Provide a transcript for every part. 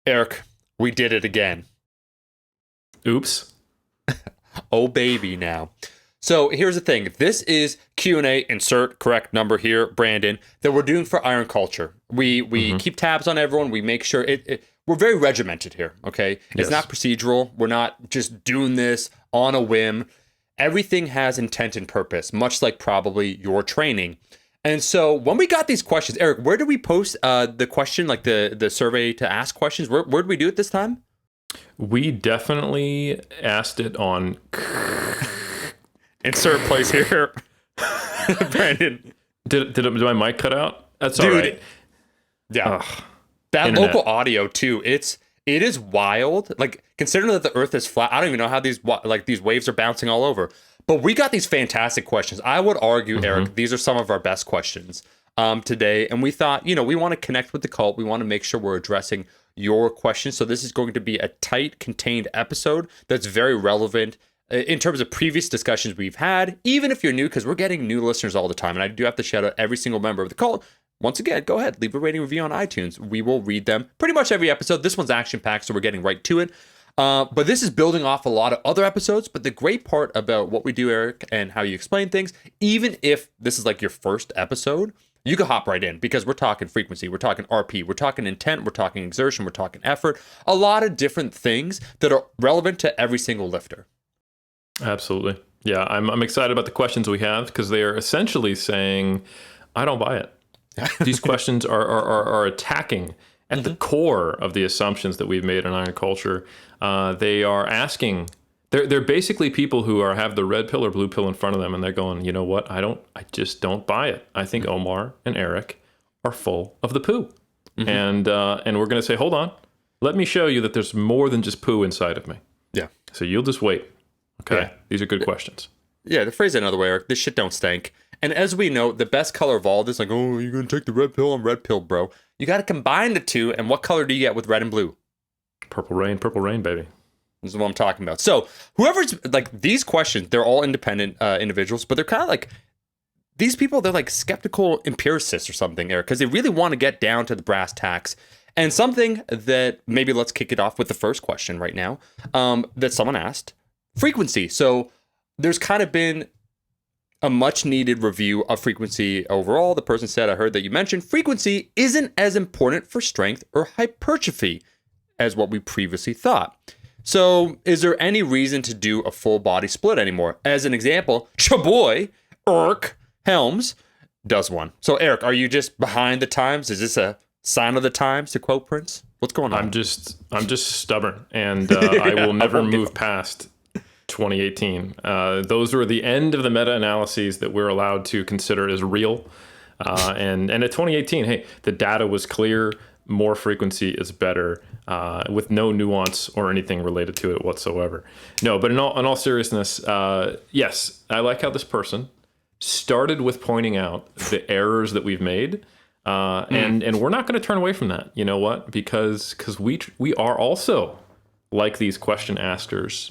Eric, we did it again. Oops. Oh, baby now. So here's the thing. This is Q&A, insert correct number here, Brandon, that we're doing for Iron Culture. We keep tabs on everyone. We make sure we're very regimented here, okay? It's Yes. not procedural. We're not just doing this on a whim. Everything has intent and purpose, much like probably your training. And so when we got these questions, Eric, where did we post the question, like the survey to ask questions? Where did we do it this time? We definitely asked it on. Insert place here. Brandon. Did my mic cut out? That's Dude, all right. Yeah. Ugh. That Internet. local audio too. It is wild. Like considering that the earth is flat, I don't even know how these waves are bouncing all over. But we got these fantastic questions. I would argue, Eric, these are some of our best questions today. And we thought, we want to connect with the cult. We want to make sure we're addressing your questions. So this is going to be a tight, contained episode that's very relevant in terms of previous discussions we've had, even if you're new, because we're getting new listeners all the time. And I do have to shout out every single member of the cult. Once again, go ahead, leave a rating review on iTunes. We will read them pretty much every episode. This one's action-packed, so we're getting right to it. But this is building off a lot of other episodes. But the great part about what we do, Eric, and how you explain things, even if this is like your first episode, you can hop right in because we're talking frequency, we're talking RP, we're talking intent, we're talking exertion, we're talking effort, a lot of different things that are relevant to every single lifter. Absolutely. Yeah, I'm excited about the questions we have because they are essentially saying, I don't buy it. These questions are attacking at the core of the assumptions that we've made in Iron Culture. They are asking, they're basically people who have the red pill or blue pill in front of them, and they're going, you know what? I just don't buy it. I think Omar and Eric are full of the poo. And we're going to say, hold on, let me show you that there's more than just poo inside of me. Yeah. So you'll just wait. Okay. Yeah. These are good questions. Yeah, to phrase it another way, Eric, this shit don't stink. And as we know, the best color of all this, like, oh, you're going to take the red pill? I'm red pill, bro. You got to combine the two. And what color do you get with red and blue? Purple rain, baby. This is what I'm talking about. So whoever's like these questions, they're all independent individuals, but they're kind of like these people, they're like skeptical empiricists or something, Eric, because they really want to get down to the brass tacks. And something that maybe let's kick it off with the first question right now that someone asked, frequency. So there's kind of been a much needed review of frequency overall. The person said, I heard that you mentioned frequency isn't as important for strength or hypertrophy as what we previously thought. So is there any reason to do a full body split anymore? As an example, Chaboy, Eric Helms does one. So Eric, are you just behind the times? Is this a sign of the times, to quote Prince? What's going on? I'm just stubborn, and I will never move past 2018. Those were the end of the meta-analyses that we're allowed to consider as real. And at 2018, hey, the data was clear. More frequency is better, with no nuance or anything related to it whatsoever. No, but in all seriousness, yes, I like how this person started with pointing out the errors that we've made. And we're not going to turn away from that. You know what? Because we are also, like these question askers,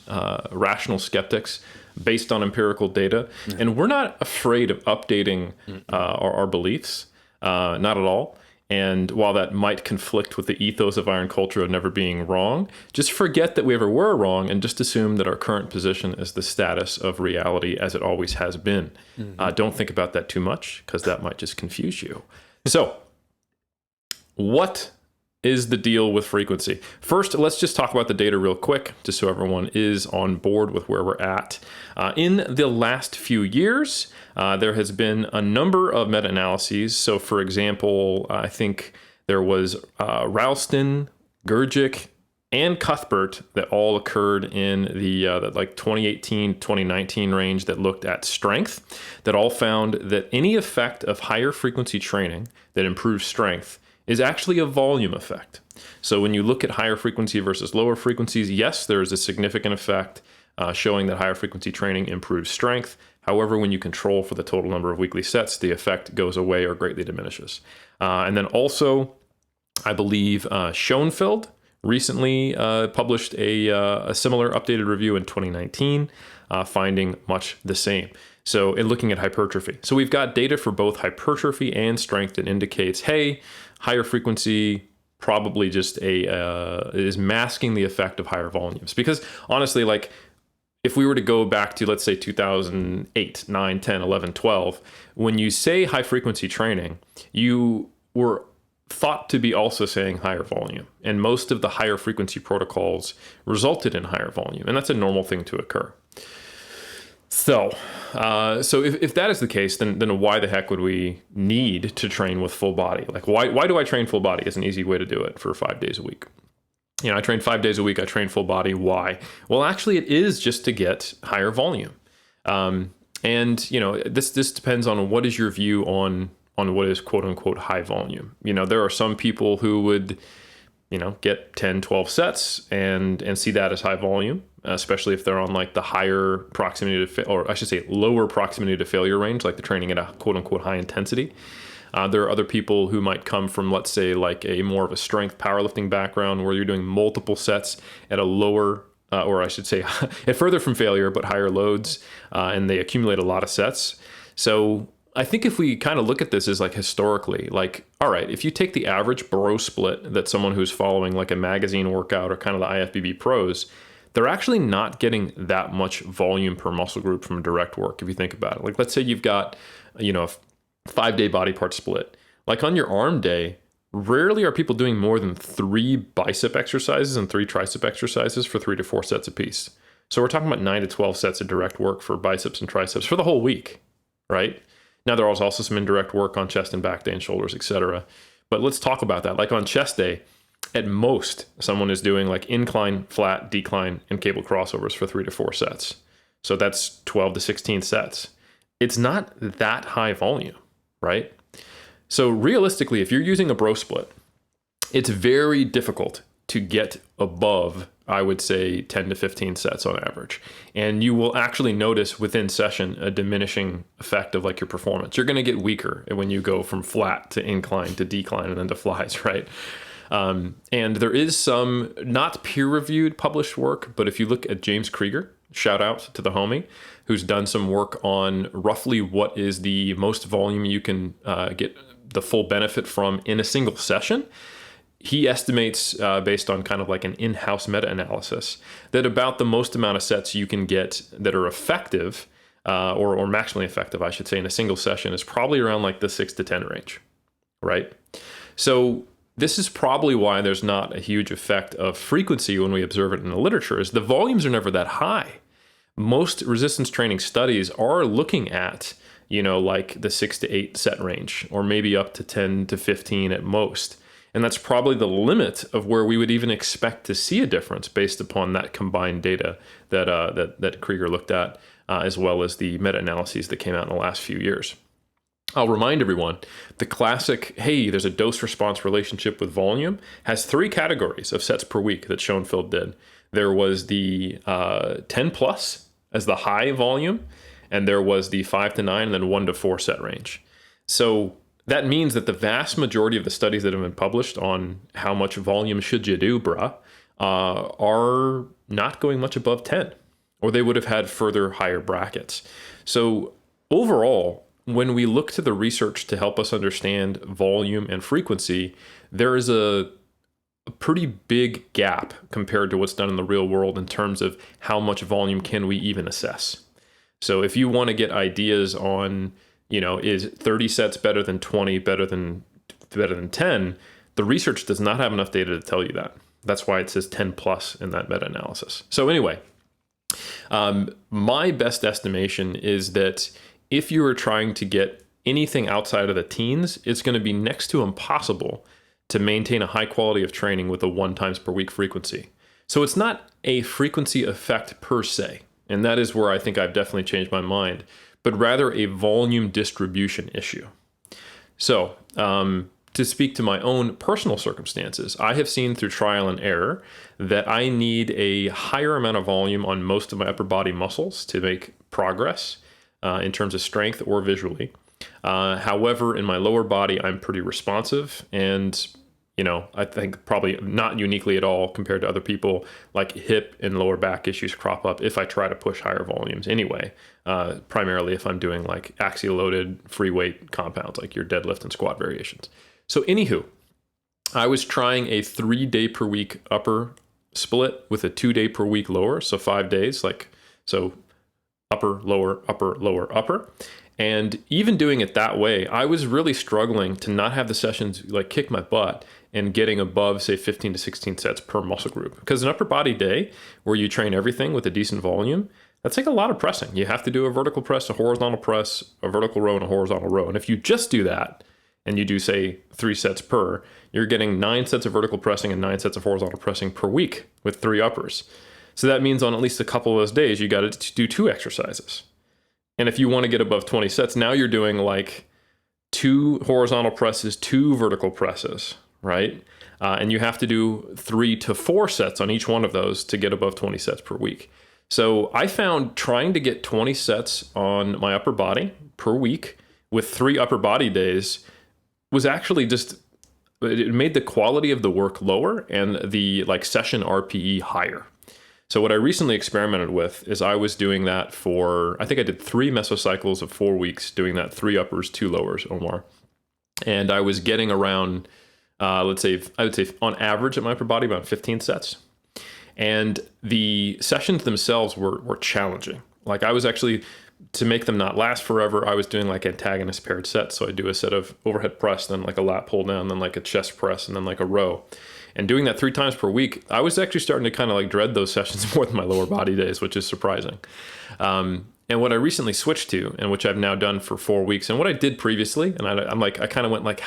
rational skeptics based on empirical data. And we're not afraid of updating our beliefs, not at all. And while that might conflict with the ethos of Iron Culture of never being wrong, just forget that we ever were wrong and just assume that our current position is the status of reality as it always has been. Don't think about that too much because that might just confuse you. So, what is the deal with frequency? First, let's just talk about the data real quick, just so everyone is on board with where we're at. In the last few years, there has been a number of meta-analyses. So, for example, I think there was Ralston, Gurgic, and Cuthbert that all occurred in the 2018-2019 range that looked at strength, that all found that any effect of higher frequency training that improves strength is actually a volume effect. So when you look at higher frequency versus lower frequencies, yes, there is a significant effect showing that higher frequency training improves strength. However, when you control for the total number of weekly sets, the effect goes away or greatly diminishes. And then also, I believe Schoenfeld recently published a similar updated review in 2019, finding much the same. So in looking at hypertrophy. So we've got data for both hypertrophy and strength that indicates, hey, higher frequency probably just is masking the effect of higher volumes. Because honestly, like if we were to go back to, let's say, 2008, 9, 10, 11, 12, when you say high frequency training, you were thought to be also saying higher volume. And most of the higher frequency protocols resulted in higher volume. And that's a normal thing to occur. So if that is the case, then why the heck would we need to train with full body? Like, why do I train full body? Is an easy way to do it for 5 days a week. I train 5 days a week. I train full body. Why? Well, actually, it is just to get higher volume. And this depends on what is your view on what is quote unquote high volume. There are some people who would, get 10, 12 sets and see that as high volume, especially if they're on like the higher proximity to, or I should say lower proximity to failure range, like they're training at a quote unquote high intensity. There are other people who might come from, let's say, like a more of a strength powerlifting background where you're doing multiple sets at a lower, or I should say, at further from failure, but higher loads, and they accumulate a lot of sets. So I think if we kind of look at this as like historically, like, all right, if you take the average bro split that someone who's following like a magazine workout or kind of the IFBB pros, they're actually not getting that much volume per muscle group from direct work. If you think about it, like, let's say you've got, a 5-day body part split. Like on your arm day, rarely are people doing more than 3 bicep exercises and 3 tricep exercises for 3 to 4 sets apiece. So we're talking about 9 to 12 sets of direct work for biceps and triceps for the whole week, right? Now, there was also some indirect work on chest and back day and shoulders, etc. But let's talk about that. Like on chest day, at most, someone is doing like incline, flat, decline, and cable crossovers for 3 to 4 sets. So that's 12 to 16 sets. It's not that high volume, right? So realistically, if you're using a bro split, it's very difficult to get above, I would say, 10 to 15 sets on average. And you will actually notice within session a diminishing effect of like your performance. You're going to get weaker when you go from flat to incline to decline and then to flies, right? And there is some not peer-reviewed published work, but if you look at James Krieger, shout out to the homie, who's done some work on roughly what is the most volume you can get the full benefit from in a single session. He estimates, based on kind of like an in-house meta-analysis, that about the most amount of sets you can get that are effective, or maximally effective, I should say, in a single session is probably around like the 6 to 10 range, right? So this is probably why there's not a huge effect of frequency when we observe it in the literature, is the volumes are never that high. Most resistance training studies are looking at, like the 6 to 8 set range, or maybe up to 10 to 15 at most. And that's probably the limit of where we would even expect to see a difference based upon that combined data that Krieger looked at, as well as the meta-analyses that came out in the last few years. I'll remind everyone, the classic, hey, there's a dose-response relationship with volume, has 3 categories of sets per week that Schoenfeld did. There was the 10 plus as the high volume, and there was the 5 to 9 and then 1 to 4 set range. So that means that the vast majority of the studies that have been published on how much volume should you do, are not going much above 10, or they would have had further higher brackets. So overall, when we look to the research to help us understand volume and frequency, there is a pretty big gap compared to what's done in the real world in terms of how much volume can we even assess. So if you want to get ideas on, is 30 sets better than 20, better than 10, the research does not have enough data to tell you that. That's why it says 10 plus in that meta-analysis. So anyway, my best estimation is that if you are trying to get anything outside of the teens, it's going to be next to impossible to maintain a high quality of training with a 1 times per week frequency. So it's not a frequency effect per se, and that is where I think I've definitely changed my mind, but rather a volume distribution issue. So to speak to my own personal circumstances, I have seen through trial and error that I need a higher amount of volume on most of my upper body muscles to make progress in terms of strength or visually. However, in my lower body, I'm pretty responsive, and I think probably not uniquely at all compared to other people, like hip and lower back issues crop up if I try to push higher volumes anyway, primarily if I'm doing like axial loaded free weight compounds, like your deadlift and squat variations. So anywho, I was trying a 3-day per week upper split with a 2-day per week lower. So 5 days, so upper, lower, upper, lower, upper. And even doing it that way, I was really struggling to not have the sessions like kick my butt and getting above, say, 15 to 16 sets per muscle group. Because an upper body day where you train everything with a decent volume, that's like a lot of pressing. You have to do a vertical press, a horizontal press, a vertical row, and a horizontal row. And if you just do that, and you do, say, 3 sets per, you're getting 9 sets of vertical pressing and 9 sets of horizontal pressing per week with 3 uppers. So that means on at least a couple of those days, you got to do 2 exercises. And if you want to get above 20 sets, now you're doing like 2 horizontal presses, 2 vertical presses, right? And you have to do 3 to 4 sets on each one of those to get above 20 sets per week. So I found trying to get 20 sets on my upper body per week with 3 upper body days was actually it made the quality of the work lower and the session RPE higher. So what I recently experimented with is I was doing that I think I did 3 mesocycles of 4 weeks, doing that 3 uppers, 2 lowers or more. And I was getting around, I would say on average at my upper body, about 15 sets. And the sessions themselves were challenging. Like I was actually, to make them not last forever, I was doing like antagonist paired sets. So I do a set of overhead press, then like a lat pull down, then like a chest press, and then like a row. And doing that 3 times per week, I was actually starting to kind of like dread those sessions more than my lower body days, which is surprising. And what I recently switched to, and which I've now done for 4 weeks, and what I did previously, and I kind of went like,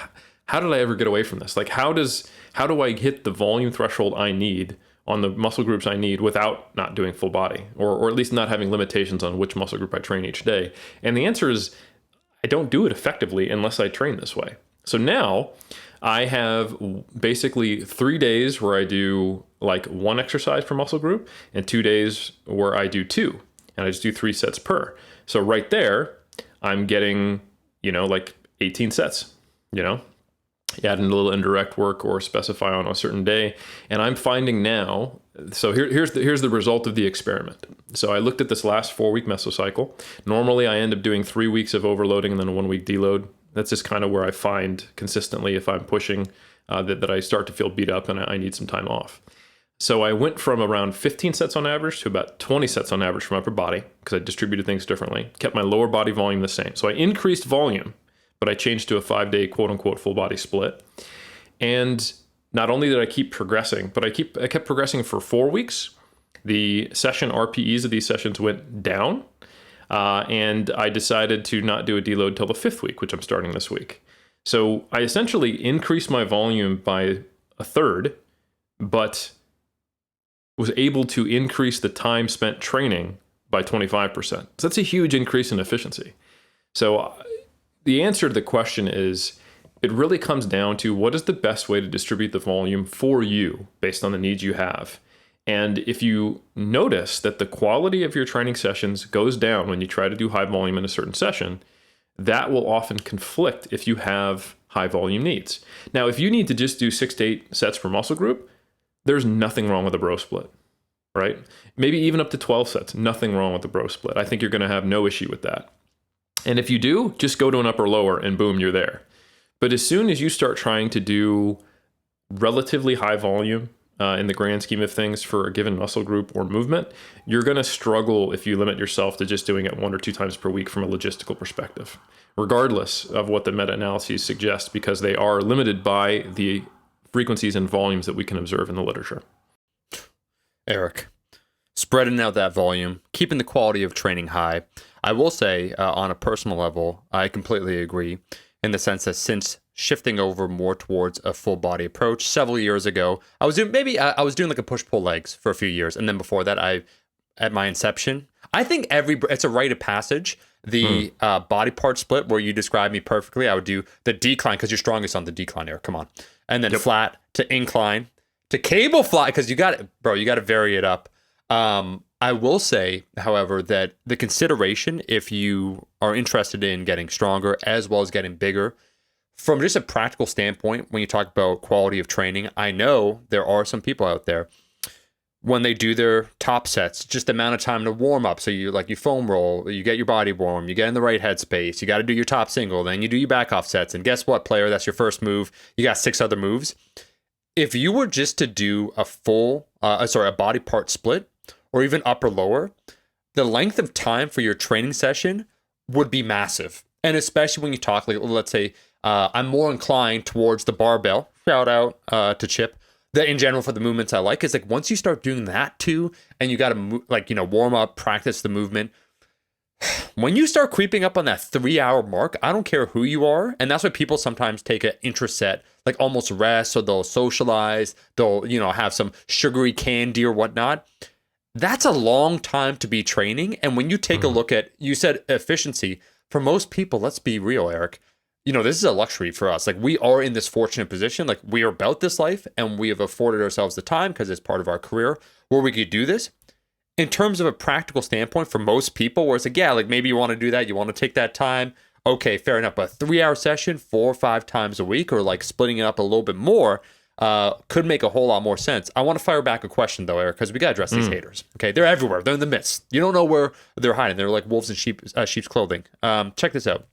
how did I ever get away from this? Like, how do I hit the volume threshold I need on the muscle groups I need without not doing full body, or at least not having limitations on which muscle group I train each day? And the answer is, I don't do it effectively unless I train this way. So now I have basically 3 days where I do like 1 exercise per muscle group and 2 days where I do 2, and I just do 3 sets per. So right there, I'm getting, like 18 sets, add in a little indirect work or specify on a certain day. And I'm finding now, so here's the result of the experiment. So I looked at this last 4-week mesocycle. Normally I end up doing 3 weeks of overloading and then a 1-week deload. That's just kind of where I find consistently if I'm pushing that I start to feel beat up and I need some time off. So I went from around 15 sets on average to about 20 sets on average from upper body because I distributed things differently, kept my lower body volume the same. So I increased volume, but I changed to a 5-day quote unquote full body split. And not only did I keep progressing, but I kept progressing for 4 weeks. The session RPEs of these sessions went down. And I decided to not do a deload till the 5th week, which I'm starting this week. So I essentially increased my volume by a third, but was able to increase the time spent training by 25%. So that's a huge increase in efficiency. So the answer to the question is, it really comes down to what is the best way to distribute the volume for you based on the needs you have. And if you notice that the quality of your training sessions goes down when you try to do high volume in a certain session, that will often conflict if you have high volume needs. Now, if you need to just do 6 to 8 sets per muscle group, there's nothing wrong with a bro split, right? Maybe even up to 12 sets, nothing wrong with the bro split. I think you're going to have no issue with that. And if you do, just go to an upper lower and boom, you're there. But as soon as you start trying to do relatively high volume, in the grand scheme of things for a given muscle group or movement, you're going to struggle if you limit yourself to just doing it 1 or 2 times per week from a logistical perspective, regardless of what the meta-analyses suggest, because they are limited by the frequencies and volumes that we can observe in the literature. Eric, spreading out that volume, keeping the quality of training high. I will say, on a personal level, I completely agree in the sense that since shifting over more towards a full body approach several years ago, I was doing like a push pull legs for a few years, and then before that, at my inception, I think it's a rite of passage. The body part split where you described me perfectly. I would do the decline because you're strongest on the decline, Eric. Come on, and then flat to incline to cable fly because you got it, bro. You got to vary it up. I will say, however, that the consideration if you are interested in getting stronger as well as getting bigger. From just a practical standpoint, when you talk about quality of training, I know there are some people out there when they do their top sets, just the amount of time to warm up. So you foam roll, you get your body warm, you get in the right headspace, you got to do your top single, then you do your back off sets. And guess what, player? That's your first move. You got 6 other moves. if you were just to do a body part split or even upper lower, the length of time for your training session would be massive. And especially when you talk, like, let's say, I'm more inclined towards the barbell. Shout out to Chip. That in general for the movements I like is like once you start doing that too, and you got to warm up, practice the movement. When you start creeping up on that 3-hour mark, I don't care who you are, and that's why people sometimes take an intraset, like almost rest, or they'll socialize, they'll have some sugary candy or whatnot. That's a long time to be training, and when you take a look at, you said efficiency, for most people, let's be real, Eric. This is a luxury for us. Like, we are in this fortunate position. Like, we are about this life, and we have afforded ourselves the time because it's part of our career where we could do this. In terms of a practical standpoint, for most people, where it's like, yeah, like maybe you want to do that, you want to take that time. Okay, fair enough. But a 3-hour session, 4 or 5 times a week, or like splitting it up a little bit more, could make a whole lot more sense. I want to fire back a question though, Eric, because we got to address these haters. Okay, they're everywhere. They're in the midst. You don't know where they're hiding. They're like wolves in sheep's clothing. Check this out.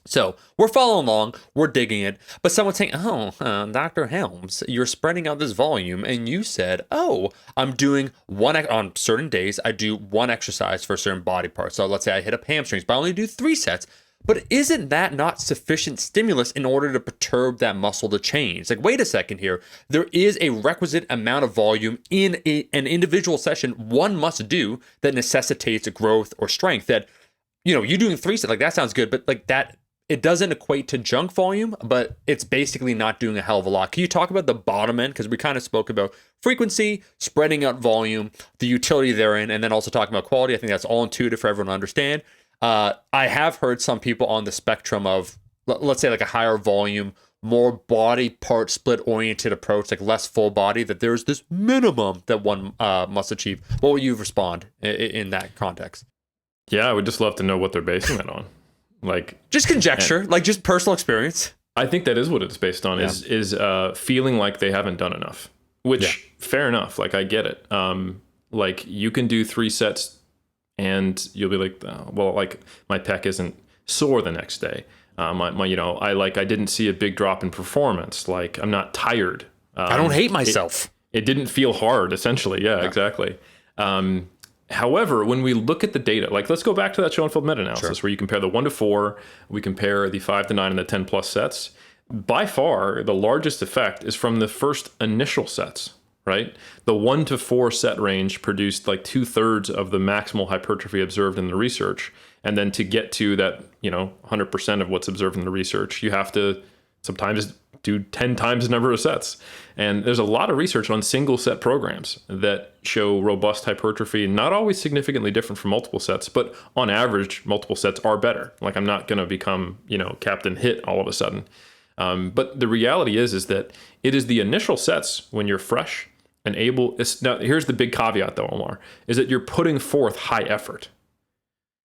So we're following along, we're digging it, but someone's saying, Dr. Helms, you're spreading out this volume, and you said, I'm doing on certain days, I do one exercise for a certain body part. So let's say I hit up hamstrings, but I only do 3 sets. But isn't that not sufficient stimulus in order to perturb that muscle to change? Like, wait a second here. There is a requisite amount of volume in an individual session one must do that necessitates a growth or strength that, you doing 3 sets, like that sounds good, but like that, it doesn't equate to junk volume, but it's basically not doing a hell of a lot. Can you talk about the bottom end? Because we kind of spoke about frequency, spreading out volume, the utility therein, and then also talking about quality. I think that's all intuitive for everyone to understand. I have heard some people on the spectrum of, let's say, like a higher volume, more body part split oriented approach, like less full body, that there's this minimum that one must achieve. What would you respond in that context? Yeah, I would just love to know what they're basing that on. Like, just conjecture, like just personal experience. I think that is what it's based on, is feeling like they haven't done enough, which fair enough. Like, I get it. Like, you can do 3 sets and you'll be like, like my pec isn't sore the next day. I didn't see a big drop in performance. Like, I'm not tired. I don't hate myself. It didn't feel hard, essentially. Yeah, exactly. However, when we look at the data, like let's go back to that Schoenfeld meta-analysis where you compare the 1 to 4, we compare the 5 to 9 and the 10 plus sets. By far, the largest effect is from the first initial sets, right? The 1 to 4 set range produced like 2/3 of the maximal hypertrophy observed in the research. And then to get to that, 100% of what's observed in the research, you have to sometimes do 10 times the number of sets. And there's a lot of research on single set programs that show robust hypertrophy, not always significantly different from multiple sets, but on average, multiple sets are better. Like, I'm not going to become, Captain Hit all of a sudden. But the reality is that it is the initial sets when you're fresh and able. Now, here's the big caveat though, Omar, is that you're putting forth high effort.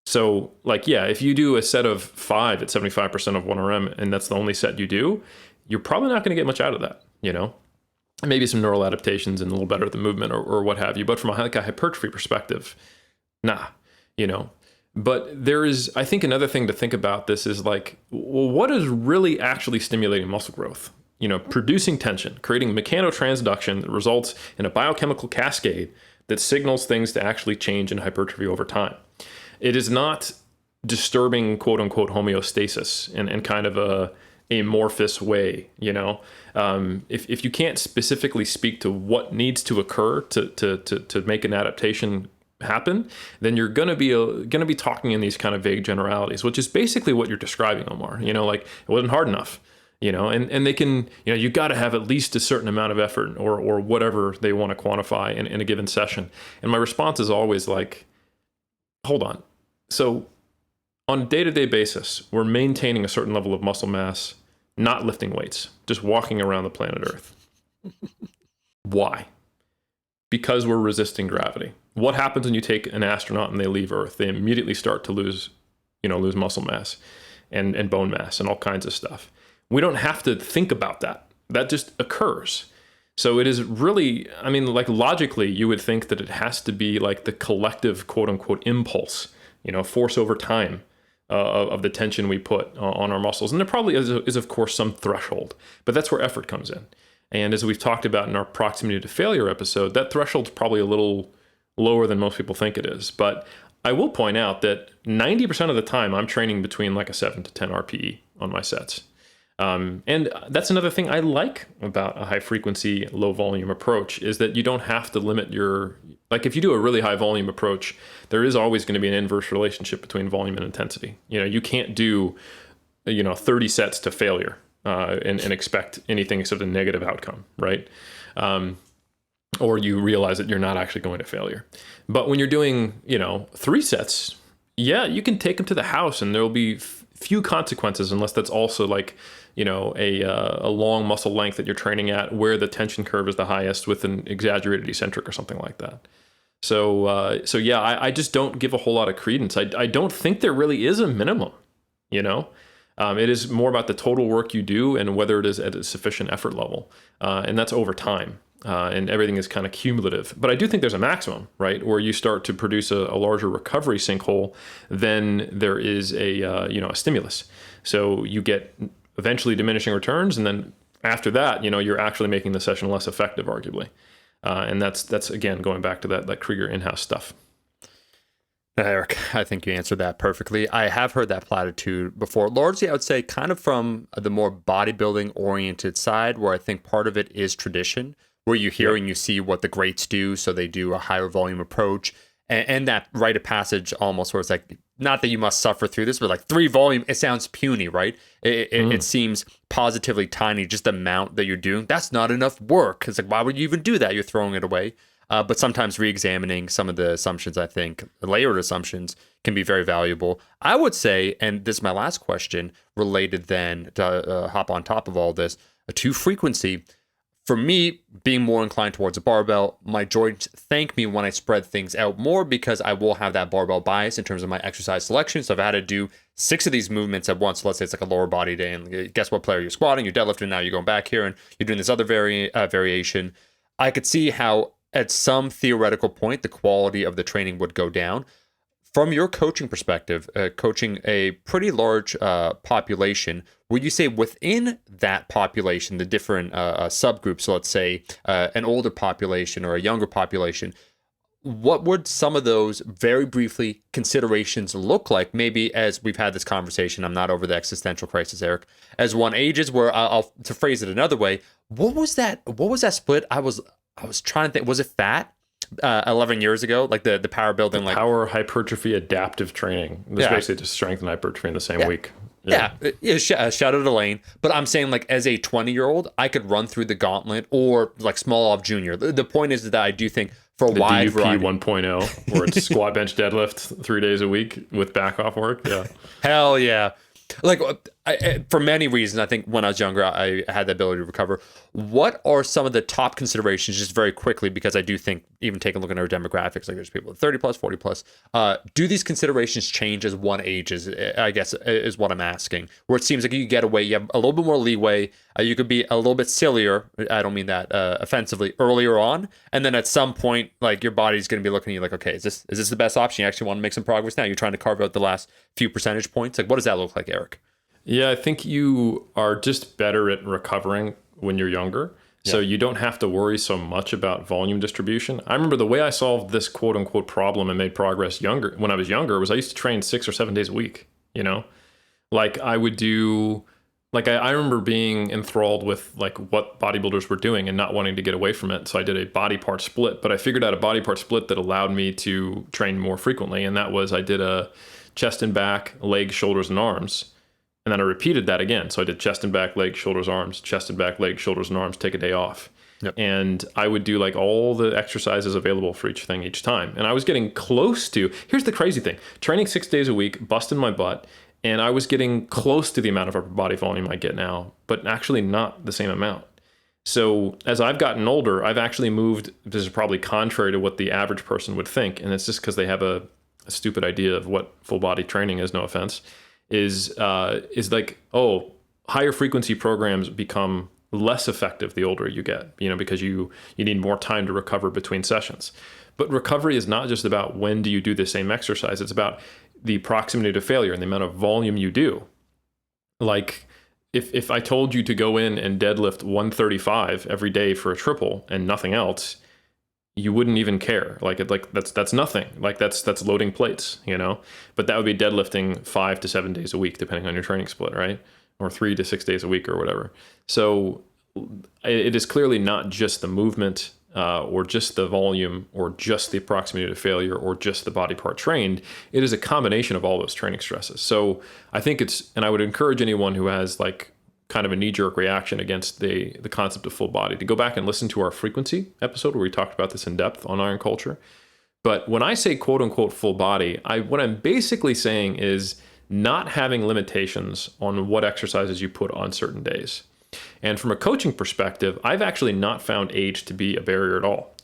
So like, if you do a set of 5 at 75% of 1RM and that's the only set you do, you're probably not going to get much out of that, Maybe some neural adaptations and a little better at the movement or what have you. But from a hypertrophy perspective, nah, But there is, I think another thing to think about this is like, well, what is really actually stimulating muscle growth? Producing tension, creating mechanotransduction that results in a biochemical cascade that signals things to actually change in hypertrophy over time. It is not disturbing quote unquote homeostasis in kind of a amorphous way, if you can't specifically speak to what needs to occur to make an adaptation happen, then you're going to be talking in these kind of vague generalities, which is basically what you're describing, Omar. Like, it wasn't hard enough, and they can, you got to have at least a certain amount of effort or whatever they want to quantify in a given session. And my response is always like, hold on. So on a day-to-day basis, we're maintaining a certain level of muscle mass, not lifting weights, just walking around the planet Earth. Why? Because we're resisting gravity. What happens when you take an astronaut and they leave Earth? They immediately start to lose muscle mass and bone mass and all kinds of stuff. We don't have to think about that. That just occurs. So it is really, like logically, you would think that it has to be like the collective quote unquote impulse, force over time of the tension we put on our muscles. And there probably is of course, some threshold, but that's where effort comes in. And as we've talked about in our proximity to failure episode, that threshold's probably a little lower than most people think it is. But I will point out that 90% of the time I'm training between like a 7 to 10 RPE on my sets. And that's another thing I like about a high frequency, low volume approach is that you don't have to limit like if you do a really high volume approach, there is always going to be an inverse relationship between volume and intensity. You can't do, 30 sets to failure and expect anything except a negative outcome, right? Or you realize that you're not actually going to failure. But when you're doing, 3 sets, yeah, you can take them to the house and there'll be few consequences unless that's also like, a long muscle length that you're training at where the tension curve is the highest with an exaggerated eccentric or something like that. So yeah, I just don't give a whole lot of credence. I don't think there really is a minimum, It is more about the total work you do and whether it is at a sufficient effort level. And that's over time. And everything is kind of cumulative. But I do think there's a maximum, right, where you start to produce a larger recovery sinkhole than there is a stimulus. So you get eventually diminishing returns, and then after that, you're actually making the session less effective, arguably. And that's again going back to that Krieger in-house stuff. Eric, I think you answered that perfectly. I have heard that platitude before, largely I would say kind of from the more bodybuilding oriented side, where I think part of it is tradition, where you hear and you see what the greats do. So they do a higher volume approach and that rite of passage almost where it's like, not that you must suffer through this, but like 3 volume, it sounds puny, right? It seems positively tiny, just the amount that you're doing. That's not enough work. It's like, why would you even do that? You're throwing it away. But sometimes re-examining some of the assumptions, I think, layered assumptions can be very valuable. I would say, and this is my last question, related then to hop on top of all this, to frequency. For me, being more inclined towards a barbell, my joints thank me when I spread things out more because I will have that barbell bias in terms of my exercise selection. So if I had to do 6 of these movements at once, let's say it's like a lower body day, and guess what player you're squatting, you're deadlifting, now you're going back here and you're doing this other variation, I could see how at some theoretical point, the quality of the training would go down. From your coaching perspective, coaching a pretty large population, would you say within that population, the different subgroups, so let's say an older population or a younger population, what would some of those very briefly considerations look like? Maybe as we've had this conversation, I'm not over the existential crisis, Eric. As one ages, where I'll to phrase it another way, what was that split? I was trying to think, was it fat? 11 years ago, like the power building, like power hypertrophy adaptive training. It was basically just strength and hypertrophy in the same week. Shout out to Lane. But I'm saying, like, as a 20-year-old, I could run through the gauntlet, or like Smolov Jr. The point is that I do think for a wide DUP variety, 1.0, where it's squat, bench, deadlift 3 days a week with back off work. Yeah, hell yeah. Like, for many reasons, I think when I was younger, I had the ability to recover. What are some of the top considerations, just very quickly, because I do think, even taking a look at our demographics, like there's people 30 plus, 40 plus, do these considerations change as one ages, I guess, is what I'm asking, where it seems like you get away, you have a little bit more leeway, you could be a little bit sillier, I don't mean that offensively, earlier on, and then at some point, like, your body's going to be looking at you like, okay, is this the best option? You actually want to make some progress now? You're trying to carve out the last few percentage points? Like, what does that look like, Eric? Yeah, I think you are just better at recovering when you're younger. So you don't have to worry so much about volume distribution. I remember the way I solved this quote unquote problem and made progress when I was younger was I used to train 6 or 7 days a week, Like I would do, like I remember being enthralled with like what bodybuilders were doing and not wanting to get away from it. So I did a body part split, but I figured out a body part split that allowed me to train more frequently. And that was, I did a chest and back, legs, shoulders, and arms. And then I repeated that again. So I did chest and back, legs, shoulders, arms, chest and back, legs, shoulders, and arms, take a day off. Yep. And I would do like all the exercises available for each thing each time. And I was getting close to, here's the crazy thing, training 6 days a week, busting my butt. And I was getting close to the amount of upper body volume I get now, but actually not the same amount. So as I've gotten older, I've actually moved, this is probably contrary to what the average person would think. And it's just because they have a stupid idea of what full body training is, no offense. Is like, oh, higher frequency programs become less effective the older you get, because you need more time to recover between sessions. But recovery is not just about when do you do the same exercise. It's about the proximity to failure and the amount of volume you do. Like if I told you to go in and deadlift 135 every day for a triple and nothing else, you wouldn't even care. That's nothing. Like that's loading plates, you know. But that would be deadlifting 5 to 7 days a week, depending on your training split, right? Or 3 to 6 days a week or whatever. So it is clearly not just the movement or just the volume or just the proximity to failure or just the body part trained. It is a combination of all those training stresses. So I think and I would encourage anyone who has like kind of a knee-jerk reaction against the concept of full body to go back and listen to our frequency episode where we talked about this in depth on iron culture. But when I say quote unquote full body, what I'm basically saying is not having limitations on what exercises you put on certain days. And from a coaching perspective, I've actually not found age to be a barrier at all.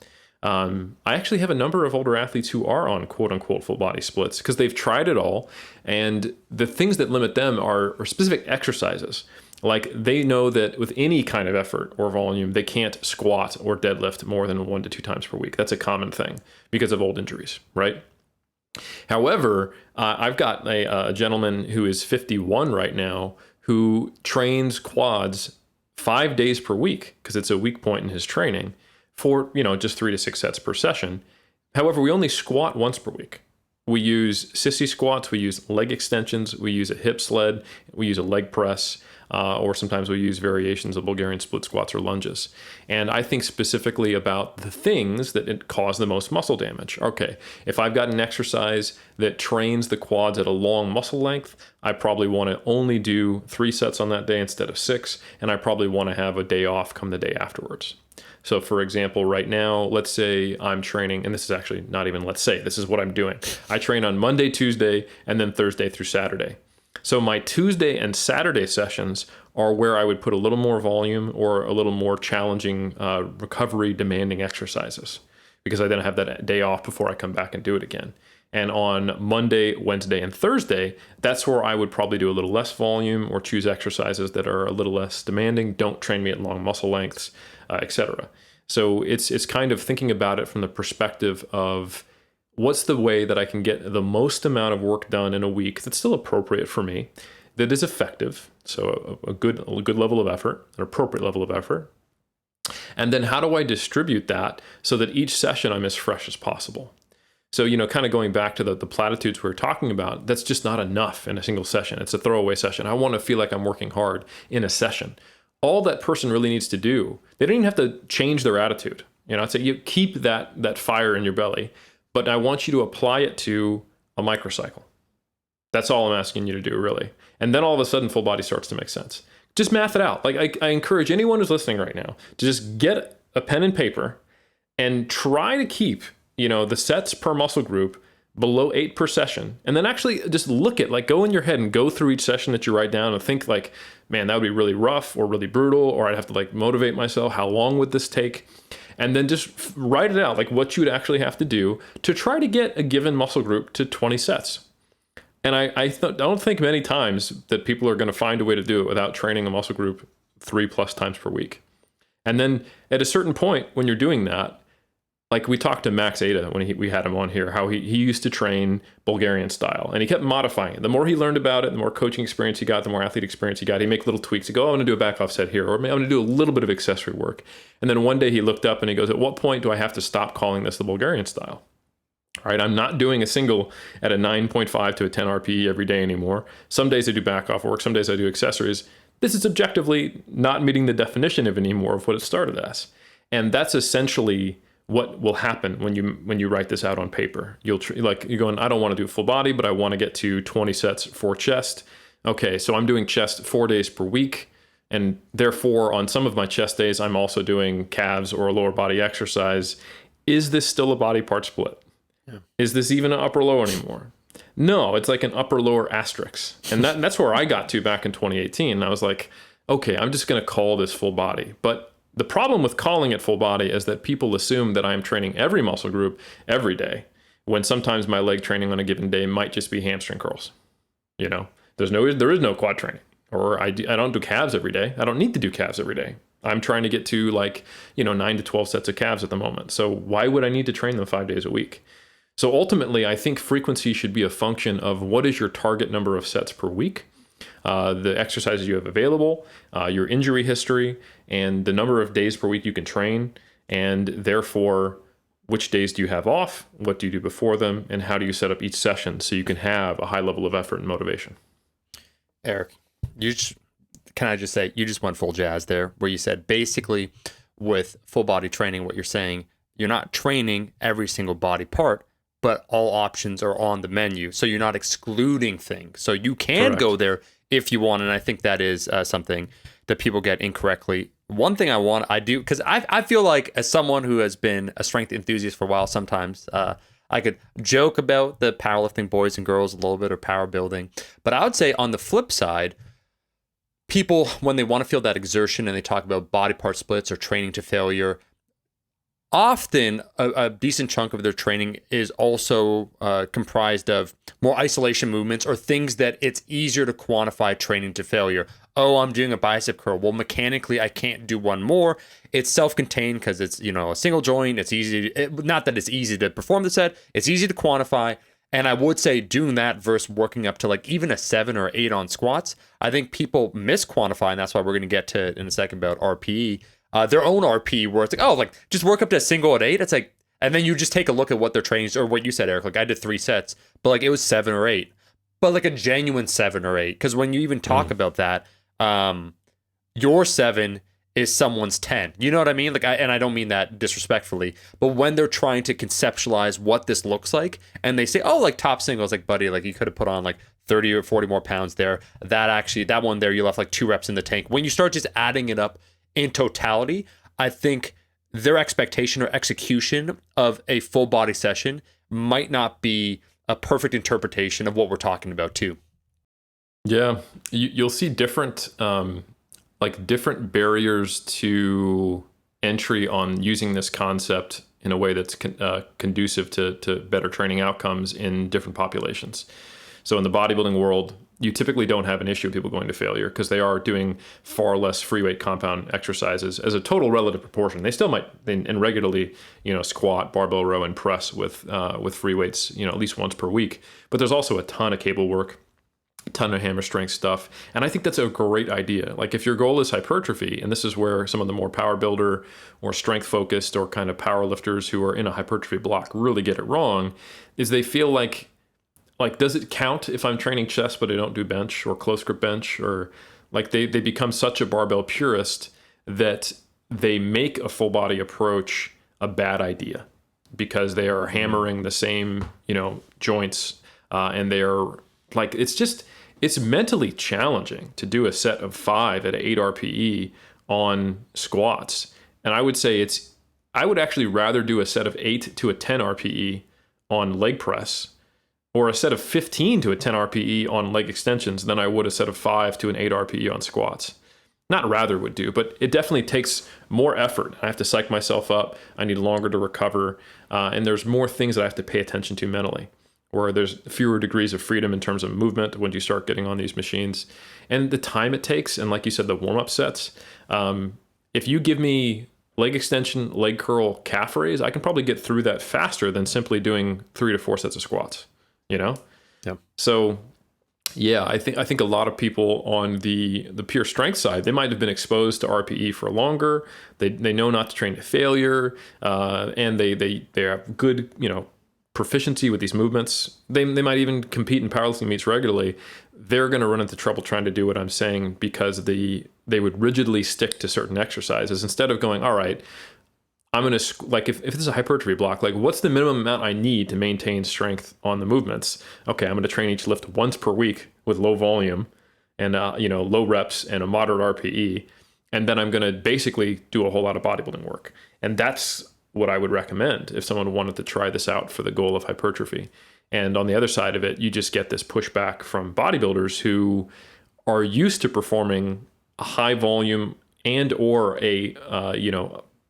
I actually have a number of older athletes who are on quote unquote full body splits because they've tried it all. And the things that limit them are specific exercises. Like they know that with any kind of effort or volume, they can't squat or deadlift more than 1 to 2 times per week. That's a common thing because of old injuries, right? However, I've got a gentleman who is 51 right now who trains quads 5 days per week because it's a weak point in his training for, just 3 to 6 sets per session. However, we only squat once per week. We use sissy squats, we use leg extensions, we use a hip sled, we use a leg press, or sometimes we use variations of Bulgarian split squats or lunges. And I think specifically about the things that cause the most muscle damage. Okay, if I've got an exercise that trains the quads at a long muscle length, I probably want to only do 3 sets on that day instead of 6, and I probably want to have a day off come the day afterwards. So for example, right now, let's say I'm training, and this is actually not even let's say, this is what I'm doing. I train on Monday, Tuesday, and then Thursday through Saturday. So my Tuesday and Saturday sessions are where I would put a little more volume or a little more challenging recovery demanding exercises because I then have that day off before I come back and do it again. And on Monday, Wednesday, and Thursday, that's where I would probably do a little less volume or choose exercises that are a little less demanding, don't train me at long muscle lengths, etc. So it's kind of thinking about it from the perspective of what's the way that I can get the most amount of work done in a week that's still appropriate for me, that is effective, so a good level of effort, an appropriate level of effort. And then how do I distribute that so that each session I'm as fresh as possible? So, kind of going back to the platitudes we were talking about, that's just not enough in a single session. It's a throwaway session. I want to feel like I'm working hard in a session. All that person really needs to do, they don't even have to change their attitude. I'd say you keep that fire in your belly, but I want you to apply it to a microcycle. That's all I'm asking you to do, really. And then all of a sudden, full body starts to make sense. Just math it out. Like I encourage anyone who's listening right now to just get a pen and paper and try to keep the sets per muscle group below 8 per session. And then actually just look at, go in your head and go through each session that you write down and think man, that would be really rough or really brutal, or I'd have to motivate myself. How long would this take? And then just write it out, what you would actually have to do to try to get a given muscle group to 20 sets. And I don't think many times that people are going to find a way to do it without training a muscle group 3+ times per week. And then at a certain point when you're doing that, we talked to Max Ada when we had him on here, how he used to train Bulgarian style, and he kept modifying it. The more he learned about it, the more coaching experience he got, the more athlete experience he got. He'd make little tweaks. He'd go, I'm going to do a back offset here, or I'm going to do a little bit of accessory work. And then one day he looked up and he goes, at what point do I have to stop calling this the Bulgarian style? All right, I'm not doing a single at a 9.5 to a 10 RPE every day anymore. Some days I do back off work, some days I do accessories. This is objectively not meeting the definition of anymore of what it started as. And that's essentially what will happen when you write this out on paper. You're going, I don't want to do full body, but I want to get to 20 sets for chest. Okay, so I'm doing chest 4 days per week. And therefore, on some of my chest days, I'm also doing calves or a lower body exercise. Is this still a body part split? Yeah. Is this even an upper lower anymore? No, it's like an upper lower asterisk. And that's where I got to back in 2018. I was like, okay, I'm just going to call this full body. But the problem with calling it full body is that people assume that I'm training every muscle group every day, when sometimes my leg training on a given day might just be hamstring curls. There is no quad training, or I don't do calves every day. I don't need to do calves every day. I'm trying to get to 9 to 12 sets of calves at the moment. So why would I need to train them 5 days a week? So ultimately, I think frequency should be a function of what is your target number of sets per week, the exercises you have available, your injury history, and the number of days per week you can train, and therefore which days do you have off, what do you do before them, and how do you set up each session so you can have a high level of effort and motivation. Eric, can I just say, you just went full jazz there, where you said basically with full body training, what you're saying, you're not training every single body part, but all options are on the menu. So you're not excluding things. So you can Correct. go there if you want. And I think that is something that people get incorrectly. One thing I do, because I feel like as someone who has been a strength enthusiast for a while, sometimes I could joke about the powerlifting boys and girls a little bit, or power building. But I would say on the flip side, people, when they want to feel that exertion and they talk about body part splits or training to failure, often a decent chunk of their training is also comprised of more isolation movements or things that it's easier to quantify training to failure. Oh, I'm doing a bicep curl. Well, mechanically, I can't do one more. It's self-contained because it's, a single joint. It's easy. Not that it's easy to perform the set. It's easy to quantify. And I would say doing that versus working up to like even a 7 or 8 on squats, I think people misquantify, and that's why we're going to get to it in a second about RPE. Their own RP, where it's like, oh, like just work up to a single at 8. It's like, and then you just take a look at what they're training, or what you said, Eric. Like I did 3 sets, but like it was 7 or 8, but like a genuine 7 or 8. Because when you even talk about that, your 7 is someone's 10. You know what I mean? Like I don't mean that disrespectfully, but when they're trying to conceptualize what this looks like, and they say, oh, like top singles, like buddy, like you could have put on like 30 or 40 more pounds there. That one there, you left like 2 reps in the tank. When you start just adding it up in totality, I think their expectation or execution of a full body session might not be a perfect interpretation of what we're talking about too. Yeah, you'll see different different barriers to entry on using this concept in a way that's conducive to better training outcomes in different populations. So in the bodybuilding world, you typically don't have an issue with people going to failure because they are doing far less free weight compound exercises as a total relative proportion. They still might and regularly, squat, barbell row, and press with free weights, at least once per week. But there's also a ton of cable work, a ton of hammer strength stuff, and I think that's a great idea. Like if your goal is hypertrophy, and this is where some of the more power builder or strength focused or kind of power lifters who are in a hypertrophy block really get it wrong, is they feel like, does it count if I'm training chest but I don't do bench or close grip bench? Or like they become such a barbell purist that they make a full body approach a bad idea because they are hammering the same, joints, and they're like, it's mentally challenging to do a set of 5 at 8 RPE on squats. And I would say I would actually rather do a set of 8 to a 10 RPE on leg press, or a set of 15 to a 10 RPE on leg extensions than I would a set of 5 to an 8 RPE on squats. Not rather would do, but it definitely takes more effort. I have to psych myself up. I need longer to recover. And there's more things that I have to pay attention to mentally, where there's fewer degrees of freedom in terms of movement when you start getting on these machines. And the time it takes, and like you said, the warm-up sets, if you give me leg extension, leg curl, calf raise, I can probably get through that faster than simply doing 3 to 4 sets of squats. Yeah. So yeah, I think a lot of people on the pure strength side, they might have been exposed to RPE for longer. They know not to train to failure, and they have good, proficiency with these movements. They might even compete in powerlifting meets regularly. They're going to run into trouble trying to do what I'm saying because they would rigidly stick to certain exercises instead of going, all right, I'm going to, like, if this is a hypertrophy block, like what's the minimum amount I need to maintain strength on the movements? Okay, I'm going to train each lift once per week with low volume and, low reps and a moderate RPE. And then I'm going to basically do a whole lot of bodybuilding work. And that's what I would recommend if someone wanted to try this out for the goal of hypertrophy. And on the other side of it, you just get this pushback from bodybuilders who are used to performing a high volume and or a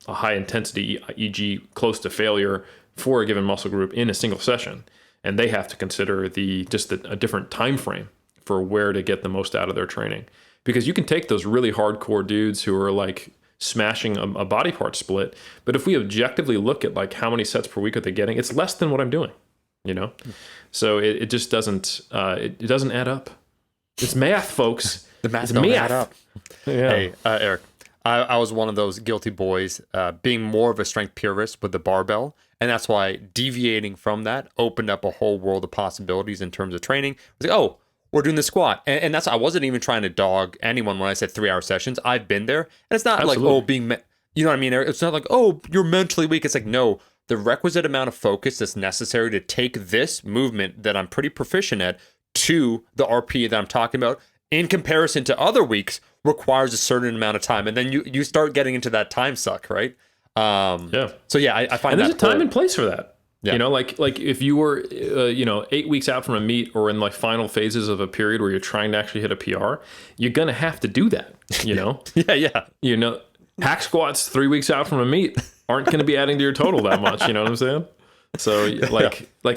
high intensity, e.g. close to failure for a given muscle group in a single session. And they have to consider a different time frame for where to get the most out of their training. Because you can take those really hardcore dudes who are like smashing a body part split, but if we objectively look at like how many sets per week are they getting, it's less than what I'm doing, So it just doesn't, it doesn't add up. It's math, folks. The math It's don't math. add up. Yeah. Hey, Eric, I was one of those guilty boys, being more of a strength purist with the barbell. And that's why deviating from that opened up a whole world of possibilities in terms of training. I was like, oh, we're doing the squat. And that's, I wasn't even trying to dog anyone when I said 3-hour sessions. I've been there. And it's not Absolutely. like, oh, you know what I mean, Eric? It's not like, oh, you're mentally weak. It's like, no, the requisite amount of focus that's necessary to take this movement that I'm pretty proficient at to the RPE that I'm talking about in comparison to other weeks requires a certain amount of time. And then you start getting into that time suck, right? Yeah. So yeah, I find And there's that a time and place for that. Yeah. You know, like if you were, 8 weeks out from a meet or in like final phases of a period where you're trying to actually hit a PR, you're going to have to do that, you know? Yeah. You know, hack squats 3 weeks out from a meet aren't going to be adding to your total that much. You know what I'm saying? So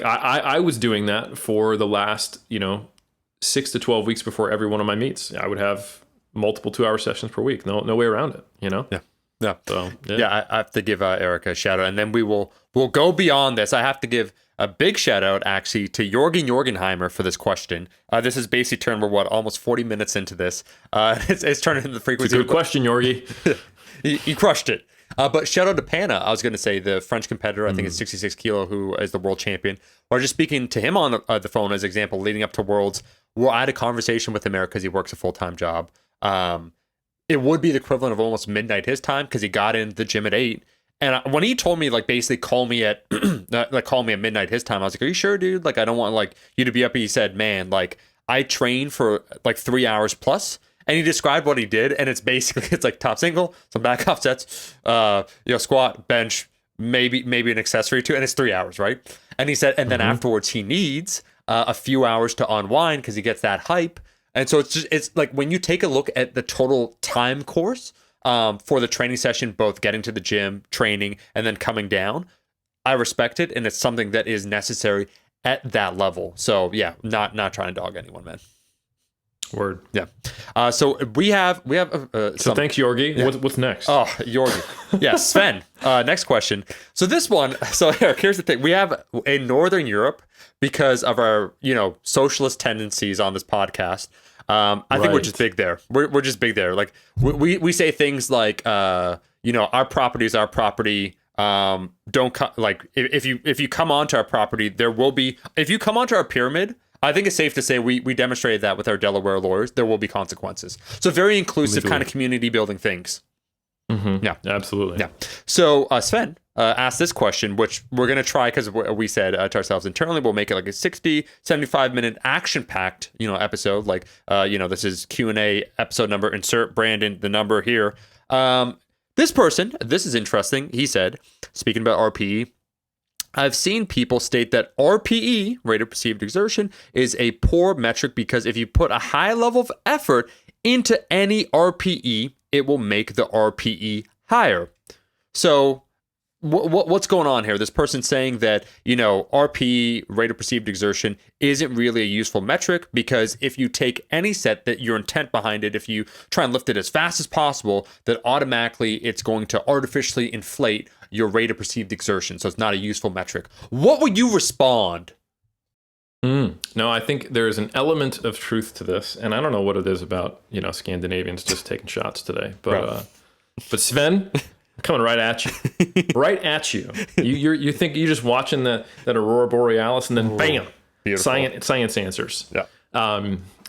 I was doing that for the last, 6 to 12 weeks before every one of my meets. I would have multiple 2-hour sessions per week. No way around it, you know? Yeah. Yeah. So, I have to give Eric a shout out, and then we'll go beyond this. I have to give a big shout out actually to Jorgen Jorgenheimer for this question. This is basically turned, we're almost 40 minutes into this. It's turned into the frequency. It's a good question, Yorgi. He crushed it. But shout out to Pana, I was going to say, the French competitor, I think it's 66 kilo, who is the world champion. Or just speaking to him on the phone as example, leading up to Worlds, where I had a conversation with him, Eric, because he works a full-time job. It would be the equivalent of almost midnight his time because he got in the gym at 8. And when he told me, like, basically call me at midnight his time, I was like, are you sure, dude? Like, I don't want, like, you to be up. He said, man, like, I train for, like, 3 hours plus. And he described what he did. And it's basically, it's like top single, some back off sets, squat, bench, maybe an accessory too. And it's 3 hours, right? And he said, and then afterwards he needs a few hours to unwind because he gets that hype. And so it's like when you take a look at the total time course for the training session, both getting to the gym, training, and then coming down, I respect it. And it's something that is necessary at that level. So yeah, not trying to dog anyone, man. Word. Yeah. So we have So thanks, Yorgi. Yeah. What's next? Oh, Yorgi. Yeah, Sven. Next question. So this one, Eric, here's the thing. We have in Northern Europe, because of our, socialist tendencies on this podcast, I think we're just big there. We're just big there. Like we say things like, our property is our property. If you come onto our property, there will be, if you come onto our pyramid, I think it's safe to say we demonstrated that with our Delaware lawyers. There will be consequences. So very inclusive kind of community building things. Mm-hmm. Yeah, absolutely. Yeah. So Sven asked this question, which we're going to try because we said to ourselves internally, we'll make it like a 60, 75-minute action-packed, episode. Like, this is Q&A episode number, insert Brandon, the number here. This person, this is interesting. He said, speaking about RPE, I've seen people state that RPE, rate of perceived exertion, is a poor metric because if you put a high level of effort into any RPE, it will make the RPE higher. So what's going on here? This person's saying that, RPE, rate of perceived exertion, isn't really a useful metric because if you take any set that your intent behind it, if you try and lift it as fast as possible, that automatically it's going to artificially inflate your rate of perceived exertion. So it's not a useful metric. What would you respond? No, I think there is an element of truth to this, and I don't know what it is about, Scandinavians just taking shots today, but Sven, coming right at you, You think you're just watching that aurora borealis, and then bam, science answers. Yeah.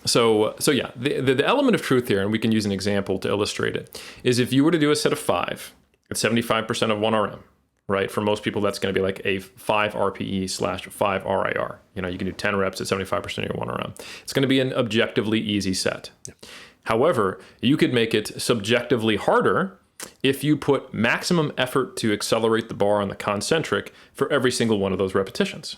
So yeah, the element of truth here, and we can use an example to illustrate it, is if you were to do a set of 5 at 75% of 1 RM. Right? For most people, that's going to be like a 5 RPE/5 RIR. You can do 10 reps at 75% of your 1 RM. It's going to be an objectively easy set. Yeah. However, you could make it subjectively harder if you put maximum effort to accelerate the bar on the concentric for every single one of those repetitions,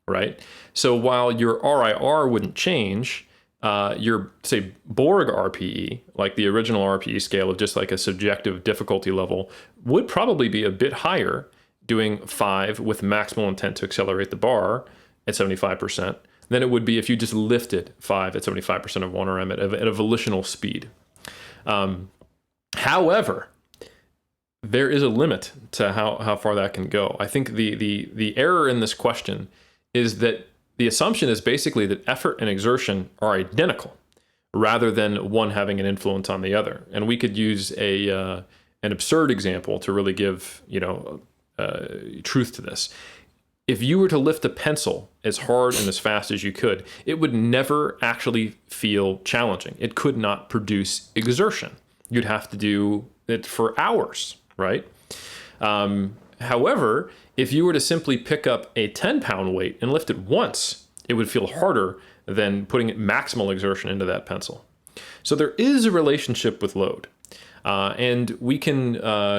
right? So while your RIR wouldn't change, your, say, Borg RPE, like the original RPE scale of just like a subjective difficulty level, would probably be a bit higher doing 5 with maximal intent to accelerate the bar at 75% than it would be if you just lifted 5 at 75% of 1 RM at a volitional speed. However, there is a limit to how far that can go. I think the error in this question is that the assumption is basically that effort and exertion are identical, rather than one having an influence on the other. And we could use an absurd example to really give truth to this. If you were to lift a pencil as hard and as fast as you could, it would never actually feel challenging. It could not produce exertion. You'd have to do it for hours, right? However, if you were to simply pick up a 10-pound weight and lift it once, it would feel harder than putting maximal exertion into that pencil. So there is a relationship with load. And we can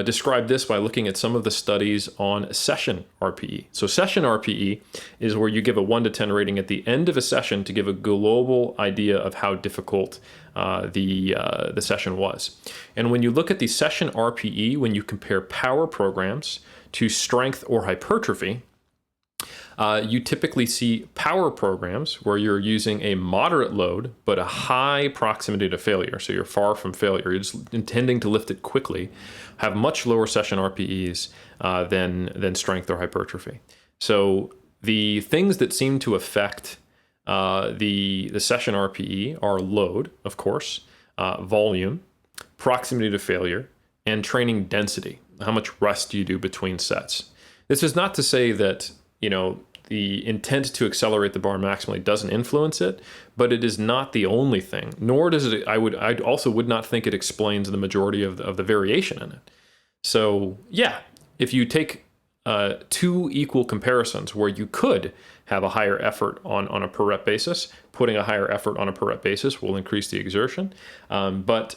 describe this by looking at some of the studies on session RPE. So session RPE is where you give a 1 to 10 rating at the end of a session to give a global idea of how difficult the session was. And when you look at the session RPE, when you compare power programs to strength or hypertrophy, you typically see power programs where you're using a moderate load, but a high proximity to failure. So you're far from failure. You're just intending to lift it quickly, have much lower session RPEs than strength or hypertrophy. So the things that seem to affect the session RPE are load, of course, volume, proximity to failure, and training density. How much rest do you do between sets? This is not to say that the intent to accelerate the bar maximally doesn't influence it, but it is not the only thing. Nor does it. I also would not think it explains the majority of the variation in it. So yeah, if you take two equal comparisons where you could have a higher effort on a per rep basis, putting a higher effort on a per rep basis will increase the exertion. But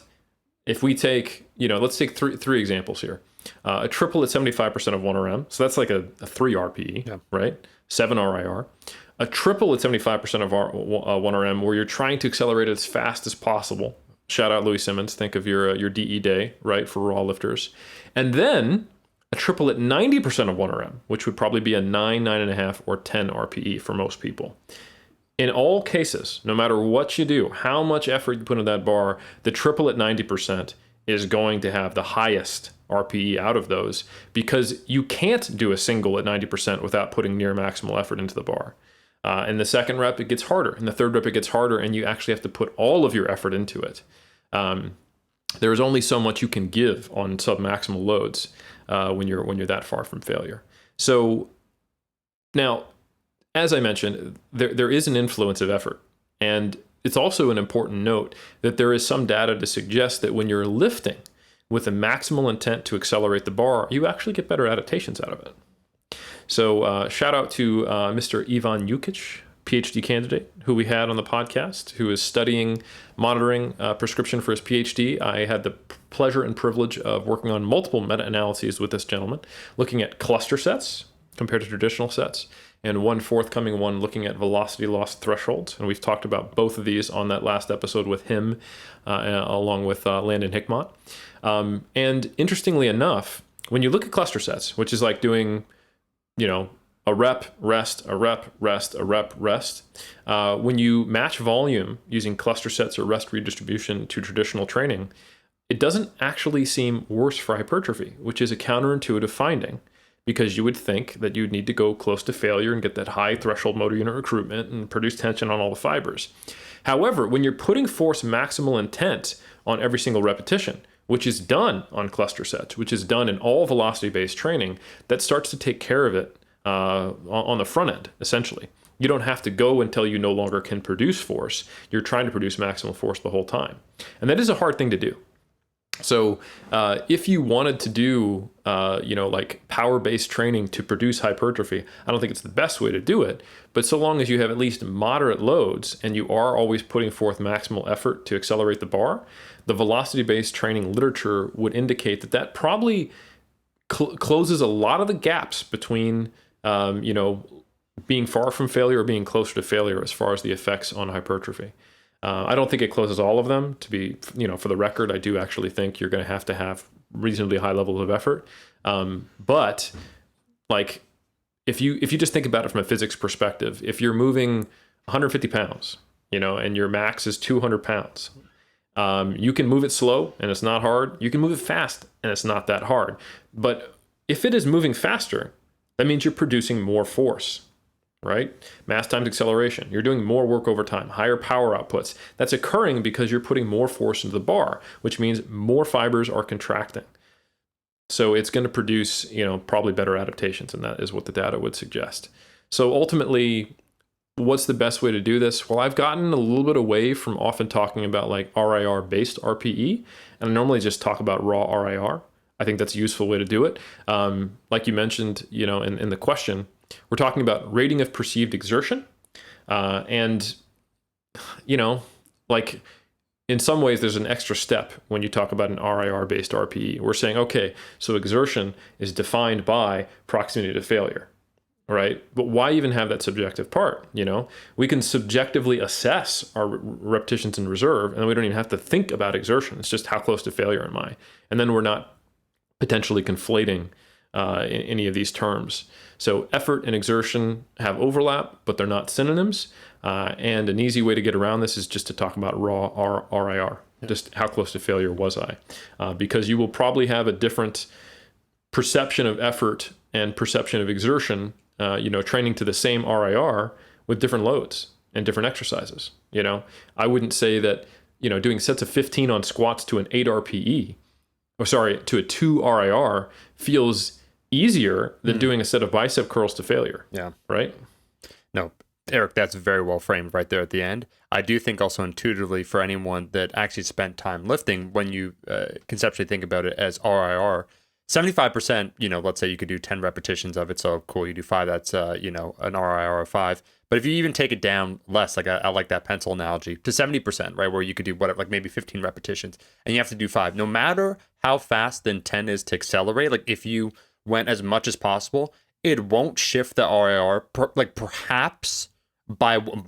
if we take, let's take three examples here. A triple at 75% of 1RM, so that's like a 3 RPE, right? 7 RIR. A triple at 75% of 1RM, where you're trying to accelerate as fast as possible. Shout out Louis Simmons. Think of your DE day, right, for raw lifters. And then a triple at 90% of 1RM, which would probably be a 9, 9.5, or 10 RPE for most people. In all cases, no matter what you do, how much effort you put in that bar, the triple at 90% is going to have the highest RPE out of those, because you can't do a single at 90% without putting near maximal effort into the bar. In the second rep, it gets harder. In the third rep, it gets harder, and you actually have to put all of your effort into it. There is only so much you can give on submaximal loads when you're that far from failure. So now, as I mentioned, there is an influence of effort, and it's also an important note that there is some data to suggest that when you're lifting with a maximal intent to accelerate the bar, you actually get better adaptations out of it. So shout out to Mr. Ivan Jukic, PhD candidate, who we had on the podcast, who is studying monitoring prescription for his PhD. I had the pleasure and privilege of working on multiple meta-analyses with this gentleman, looking at cluster sets compared to traditional sets, and one forthcoming one looking at velocity loss thresholds. And we've talked about both of these on that last episode with him, along with Landon Hickmott. And interestingly enough, when you look at cluster sets, which is like doing, a rep, rest, a rep, rest, a rep, rest, when you match volume using cluster sets or rest redistribution to traditional training, it doesn't actually seem worse for hypertrophy, which is a counterintuitive finding, because you would think that you'd need to go close to failure and get that high threshold motor unit recruitment and produce tension on all the fibers. However, when you're putting force maximal intent on every single repetition, which is done on cluster sets, which is done in all velocity-based training, that starts to take care of it on the front end, essentially. You don't have to go until you no longer can produce force. You're trying to produce maximal force the whole time. And that is a hard thing to do. So if you wanted to do, like power-based training to produce hypertrophy, I don't think it's the best way to do it. But so long as you have at least moderate loads and you are always putting forth maximal effort to accelerate the bar, the velocity-based training literature would indicate that probably closes a lot of the gaps between, being far from failure or being closer to failure as far as the effects on hypertrophy. I don't think it closes all of them. To be, for the record, I do actually think you're going to have reasonably high levels of effort. But like, if you just think about it from a physics perspective, if you're moving 150 pounds, and your max is 200 pounds, you can move it slow and it's not hard. You can move it fast and it's not that hard. But if it is moving faster, that means you're producing more force. right? Mass times acceleration. You're doing more work over time, higher power outputs. That's occurring because you're putting more force into the bar, which means more fibers are contracting. So it's going to produce, probably better adaptations, and that is what the data would suggest. So ultimately, what's the best way to do this? Well, I've gotten a little bit away from often talking about like RIR-based RPE, and I normally just talk about raw RIR. I think that's a useful way to do it. Like you mentioned, in the question, we're talking about rating of perceived exertion. And, like in some ways, there's an extra step when you talk about an RIR-based RPE. We're saying, okay, so exertion is defined by proximity to failure, right? But why even have that subjective part? We can subjectively assess our repetitions in reserve, and then we don't even have to think about exertion. It's just how close to failure am I? And then we're not potentially conflating any of these terms. So effort and exertion have overlap, but they're not synonyms. And an easy way to get around this is just to talk about raw RIR, just how close to failure was I? Because you will probably have a different perception of effort and perception of exertion, training to the same RIR with different loads and different exercises. I wouldn't say that, doing sets of 15 on squats to an 8 RPE, to a 2 RIR feels easier than doing a set of bicep curls to failure. Yeah. Right? No, Eric, that's very well framed right there at the end. I do think also intuitively for anyone that actually spent time lifting, when you conceptually think about it as RIR, 75%, let's say you could do 10 repetitions of it. So cool, you do 5, that's, an RIR of 5. But if you even take it down less, like I like that pencil analogy, to 70%, right, where you could do whatever, like maybe 15 repetitions, and you have to do 5. No matter how fast the intent is to accelerate, like if you went as much as possible, it won't shift the RIR, perhaps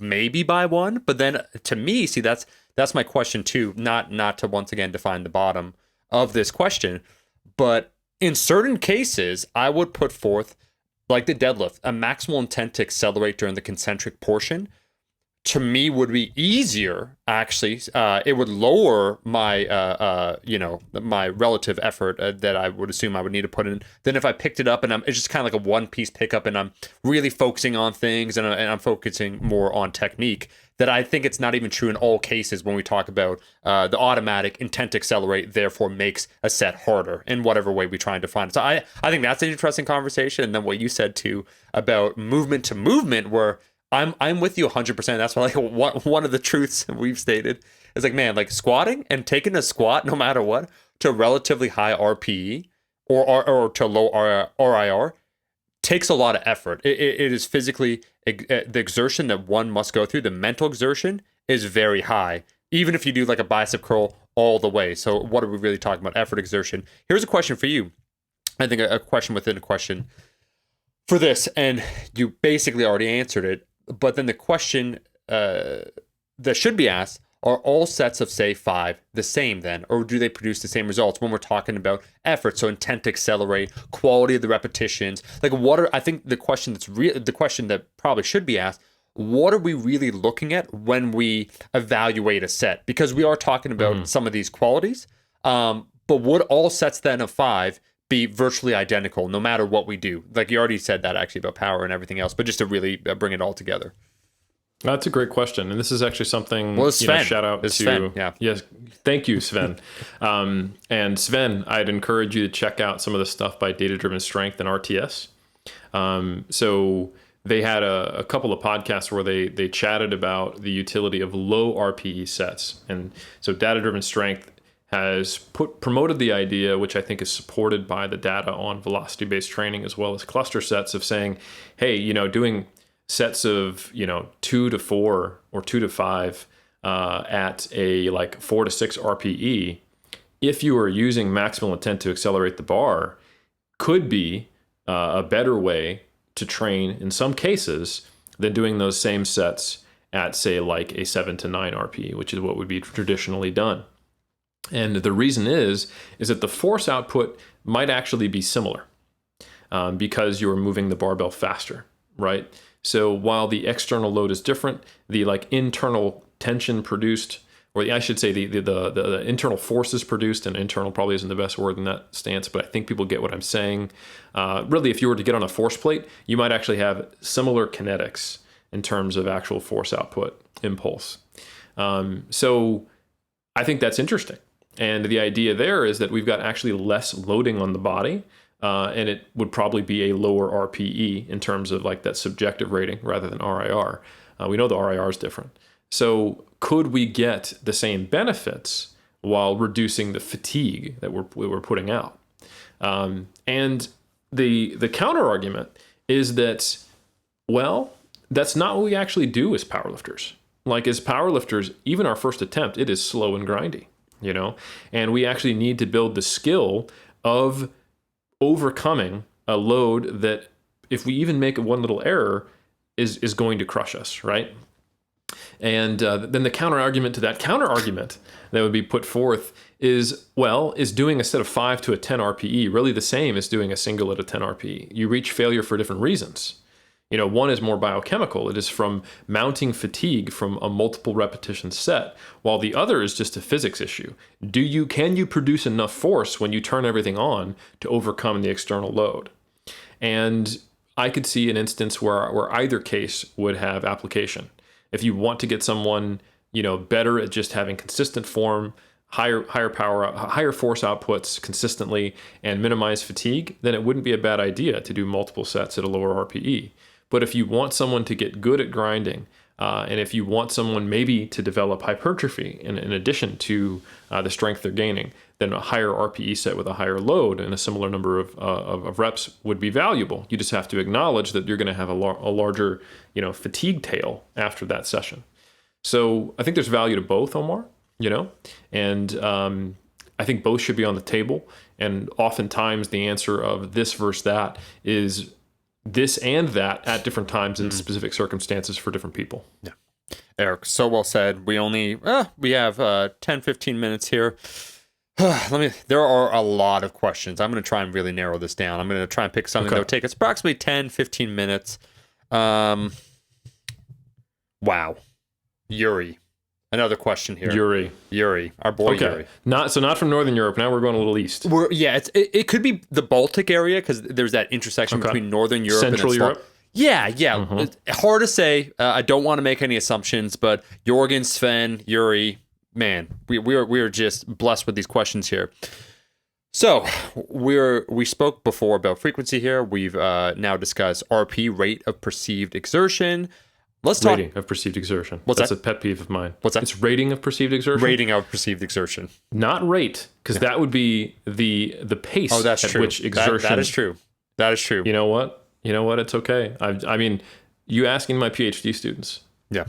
maybe by 1. But then to me, see, that's my question too, not to once again define the bottom of this question, but in certain cases, I would put forth, like the deadlift, a maximal intent to accelerate during the concentric portion. To me, would be easier. Actually, it would lower my, my relative effort that I would assume I would need to put in than if I picked it up and it's just kind of like a one-piece pickup, and I'm really focusing on things and I'm focusing more on technique. That I think it's not even true in all cases when we talk about the automatic intent to accelerate, therefore makes a set harder in whatever way we try and define it. So I think that's an interesting conversation. And then what you said too about movement to movement, where I'm with you 100%. That's why one of the truths we've stated is like, man, like squatting and taking a squat no matter what to relatively high RPE or to low RIR takes a lot of effort. It is physically, the exertion that one must go through, the mental exertion is very high, even if you do like a bicep curl all the way. So what are we really talking about? Effort, exertion. Here's a question for you. I think a question within a question for this, and you basically already answered it. But then the question that should be asked, are all sets of, say, 5 the same then? Or do they produce the same results when we're talking about effort? So intent to accelerate, quality of the repetitions. Like I think the question the question that probably should be asked, what are we really looking at when we evaluate a set? Because we are talking about some of these qualities. But would all sets then of 5 be virtually identical no matter what we do? Like you already said that actually about power and everything else, but just to really bring it all together. That's a great question, and this is actually something. Well, Sven. Shout out to Sven, yeah. Yes, thank you, Sven. And Sven, I'd encourage you to check out some of the stuff by Data Driven Strength and RTS. So they had a couple of podcasts where they chatted about the utility of low RPE sets, and so Data Driven Strength has promoted the idea, which I think is supported by the data on velocity-based training as well as cluster sets, of saying, hey, doing sets of 2 to 4 or 2 to 5 at a like 4 to 6 RPE, if you are using maximal intent to accelerate the bar, could be a better way to train in some cases than doing those same sets at, say, like a 7 to 9 RPE, which is what would be traditionally done. And the reason is that the force output might actually be similar because you're moving the barbell faster, right? So while the external load is different, the like internal tension produced or or I should say the internal forces produced, and internal probably isn't the best word in that stance, but I think people get what I'm saying. Really, if you were to get on a force plate, you might actually have similar kinetics in terms of actual force output impulse. So I think that's interesting. And the idea there is that we've got actually less loading on the body, and it would probably be a lower RPE in terms of like that subjective rating rather than RIR. We know the RIR is different. So could we get the same benefits while reducing the fatigue that we're putting out? And the counter argument is that, well, that's not what we actually do as powerlifters. Like as powerlifters, even our first attempt, it is slow and grindy, you know, and we actually need to build the skill of overcoming a load that if we even make one little error is going to crush us, right? And then the counter argument to that counter argument that would be put forth is, well, is doing a set of 5 to a 10 RPE really the same as doing a single at a 10 RPE? You reach failure for different reasons. You know, one is more biochemical. It is from mounting fatigue from a multiple repetition set, while the other is just a physics issue. Can you produce enough force when you turn everything on to overcome the external load? And I could see an instance where either case would have application. If you want to get someone, you know, better at just having consistent form, higher power, higher force outputs consistently, and minimize fatigue, then it wouldn't be a bad idea to do multiple sets at a lower RPE. But if you want someone to get good at grinding, and if you want someone maybe to develop hypertrophy in addition to the strength they're gaining, then a higher RPE set with a higher load and a similar number of reps would be valuable. You just have to acknowledge that you're going to have a larger, you know, fatigue tail after that session. So I think there's value to both, Omar, you know, and I think both should be on the table. And oftentimes the answer of this versus that is this and that at different times in specific circumstances for different people. Yeah. Eric, so well said. We have 10, 15 minutes here. There are a lot of questions. I'm going to try and really narrow this down. I'm going to try and pick something that would take us approximately 10, 15 minutes. Wow. Yuri. Another question here. Yuri, our boy Yuri. Not from Northern Europe. Now we're going a little east. It could be the Baltic area because there's that intersection between Northern Europe Central and Europe. Yeah. It's hard to say. I don't want to make any assumptions, but Jorgen, Sven, Yuri, man, we are just blessed with these questions here. So we spoke before about frequency here. We've now discussed RP, rate of perceived exertion. Let's talk rating of perceived exertion. That's a pet peeve of mine. What's that? It's rating of perceived exertion. Rating of perceived exertion. Not rate, because that would be the pace at which exertion. That is true. That is true. You know what? It's okay. I mean, you asking my PhD students. Yeah.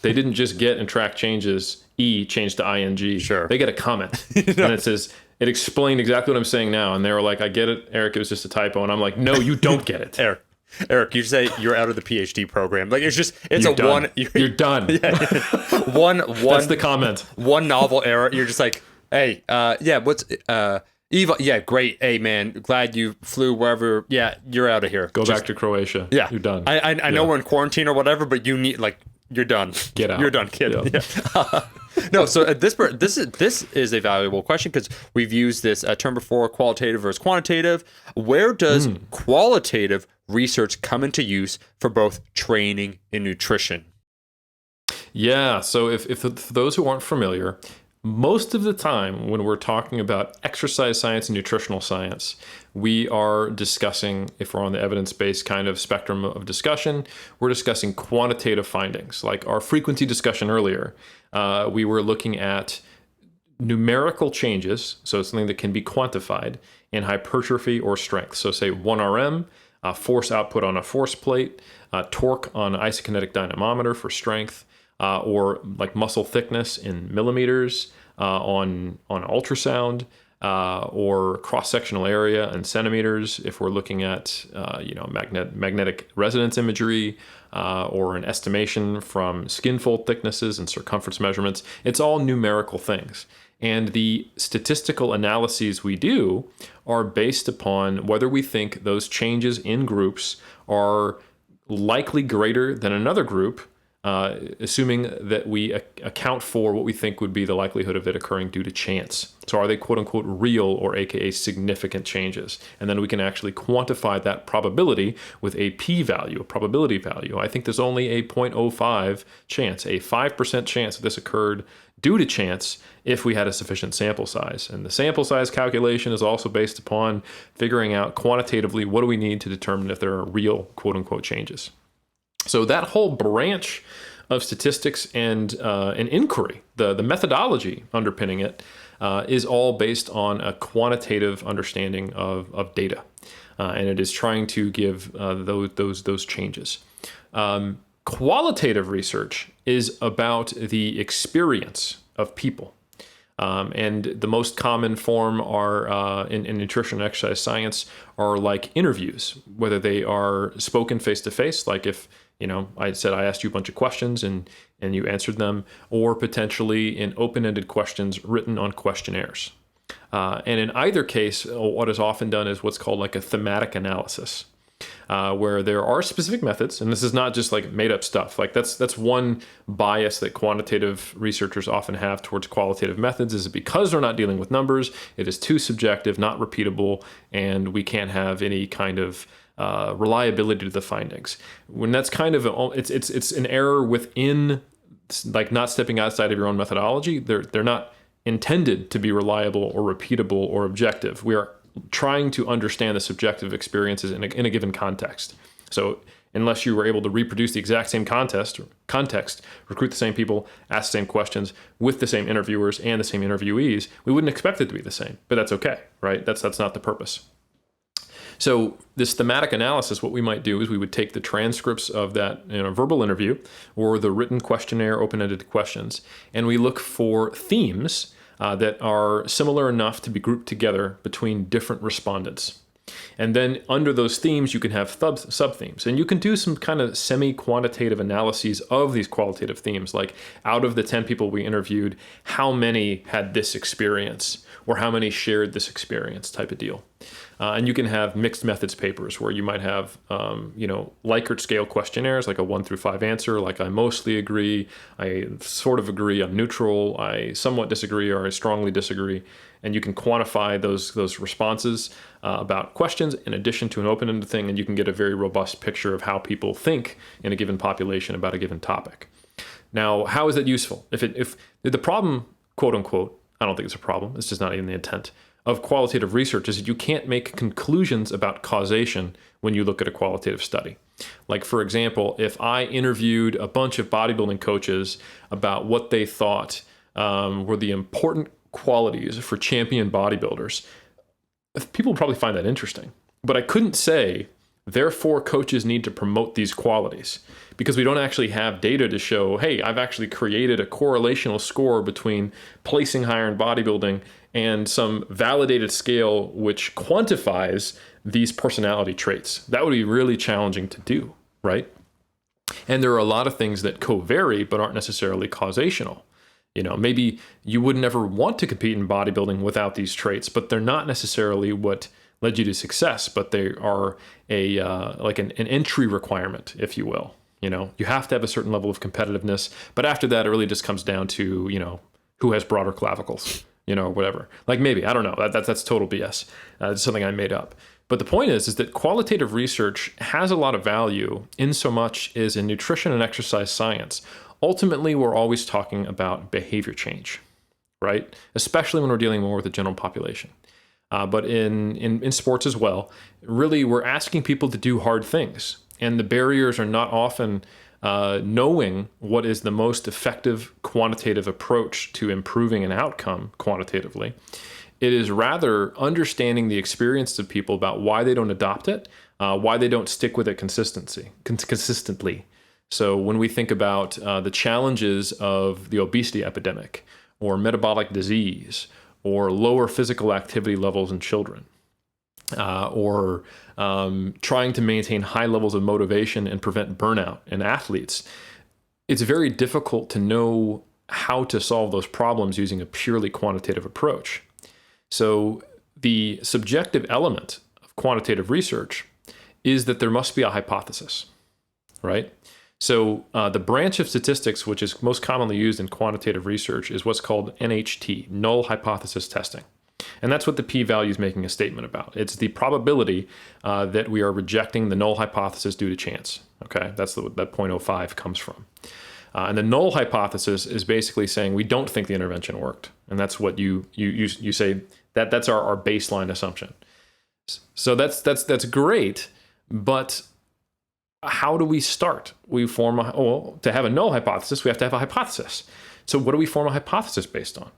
They didn't just get and track changes, E changed to ING. Sure. They get a comment. And it says, it explained exactly what I'm saying now. And they were like, I get it, Eric, it was just a typo. And I'm like, no, you don't get it. Eric, you say you're out of the PhD program. Like it's you're done. You're done. One. That's the comment. One novel error. You're just like, hey, what's Eva? Yeah, great. Hey, man, glad you flew wherever. Yeah, you're out of here. Go back to Croatia. Yeah, you're done. I know we're in quarantine or whatever, but you need you're done. Get out. You're done, kid. Yeah. No, so this is a valuable question because we've used this term before, qualitative versus quantitative. Where does qualitative research come into use for both training and nutrition? Yeah, so for those who aren't familiar, most of the time when we're talking about exercise science and nutritional science, we are discussing, if we're on the evidence-based kind of spectrum of discussion, we're discussing quantitative findings. Like our frequency discussion earlier, we were looking at numerical changes, so it's something that can be quantified, in hypertrophy or strength. So say 1 RM, force output on a force plate, torque on an isokinetic dynamometer for strength, or like muscle thickness in millimeters on ultrasound, or cross-sectional area in centimeters if we're looking at magnetic resonance imagery, or an estimation from skin fold thicknesses and circumference measurements. It's all numerical things. And the statistical analyses we do are based upon whether we think those changes in groups are likely greater than another group assuming that we account for what we think would be the likelihood of it occurring due to chance. So are they quote unquote real, or AKA significant changes? And then we can actually quantify that probability with a p-value, a probability value. I think there's only a 0.05 chance, a 5% chance that this occurred due to chance if we had a sufficient sample size. And the sample size calculation is also based upon figuring out quantitatively what do we need to determine if there are real quote unquote changes. So that whole branch of statistics and inquiry, the methodology underpinning it, is all based on a quantitative understanding of data, and it is trying to give those changes. Qualitative research is about the experience of people. And the most common form are in nutrition and exercise science are like interviews, whether they are spoken face-to-face, like if I said I asked you a bunch of questions and you answered them, or potentially in open-ended questions written on questionnaires. And in either case, what is often done is what's called like a thematic analysis, where there are specific methods, and this is not just like made up stuff. Like that's one bias that quantitative researchers often have towards qualitative methods, is because they're not dealing with numbers, it is too subjective, not repeatable, and we can't have any kind of reliability to the findings. When that's kind of it's an error within, like not stepping outside of your own methodology. They're not intended to be reliable or repeatable or objective. We are trying to understand the subjective experiences in a given context. So unless you were able to reproduce the exact same context, recruit the same people, ask the same questions with the same interviewers and the same interviewees, we wouldn't expect it to be the same. But that's okay, right? That's not the purpose. So this thematic analysis, what we might do is we would take the transcripts of that verbal interview or the written questionnaire, open-ended questions, and we look for themes that are similar enough to be grouped together between different respondents. And then under those themes, you can have sub-themes. And you can do some kind of semi-quantitative analyses of these qualitative themes, like out of the 10 people we interviewed, how many had this experience or how many shared this experience type of deal. And you can have mixed methods papers where you might have, Likert scale questionnaires, like a 1 through 5 answer, like I mostly agree, I sort of agree, I'm neutral, I somewhat disagree, or I strongly disagree. And you can quantify those responses about questions in addition to an open-ended thing, and you can get a very robust picture of how people think in a given population about a given topic. Now, how is that useful? If the problem, quote unquote, I don't think it's a problem, it's just not even the intent, of qualitative research is that you can't make conclusions about causation when you look at a qualitative study. Like, for example, if I interviewed a bunch of bodybuilding coaches about what they thought were the important qualities for champion bodybuilders, people would probably find that interesting. But I couldn't say, therefore, coaches need to promote these qualities, because we don't actually have data to show, hey, I've actually created a correlational score between placing higher in bodybuilding and some validated scale which quantifies these personality traits. That would be really challenging to do, right? And there are a lot of things that co-vary but aren't necessarily causational. Maybe you would never want to compete in bodybuilding without these traits, but they're not necessarily what led you to success, but they are an entry requirement, if you will. You have to have a certain level of competitiveness, but after that, it really just comes down to, who has broader clavicles, whatever. Like maybe, I don't know, that's total BS. It's something I made up. But the point is that qualitative research has a lot of value in so much as in nutrition and exercise science. Ultimately, we're always talking about behavior change, right? Especially when we're dealing more with the general population. But in sports as well, really, we're asking people to do hard things. And the barriers are not often knowing what is the most effective quantitative approach to improving an outcome quantitatively. It is rather understanding the experience of people about why they don't adopt it, why they don't stick with it consistently. So when we think about the challenges of the obesity epidemic or metabolic disease or lower physical activity levels in children, or trying to maintain high levels of motivation and prevent burnout in athletes, it's very difficult to know how to solve those problems using a purely quantitative approach. So the subjective element of quantitative research is that there must be a hypothesis, right? So the branch of statistics which is most commonly used in quantitative research is what's called NHT, null hypothesis testing. And that's what the p-value is making a statement about. It's the probability that we are rejecting the null hypothesis due to chance. Okay, that's that 0.05 comes from. And the null hypothesis is basically saying we don't think the intervention worked. And that's what you say that's our baseline assumption. So that's great, but how do we start? We form to have a null hypothesis, we have to have a hypothesis. So what do we form a hypothesis based on?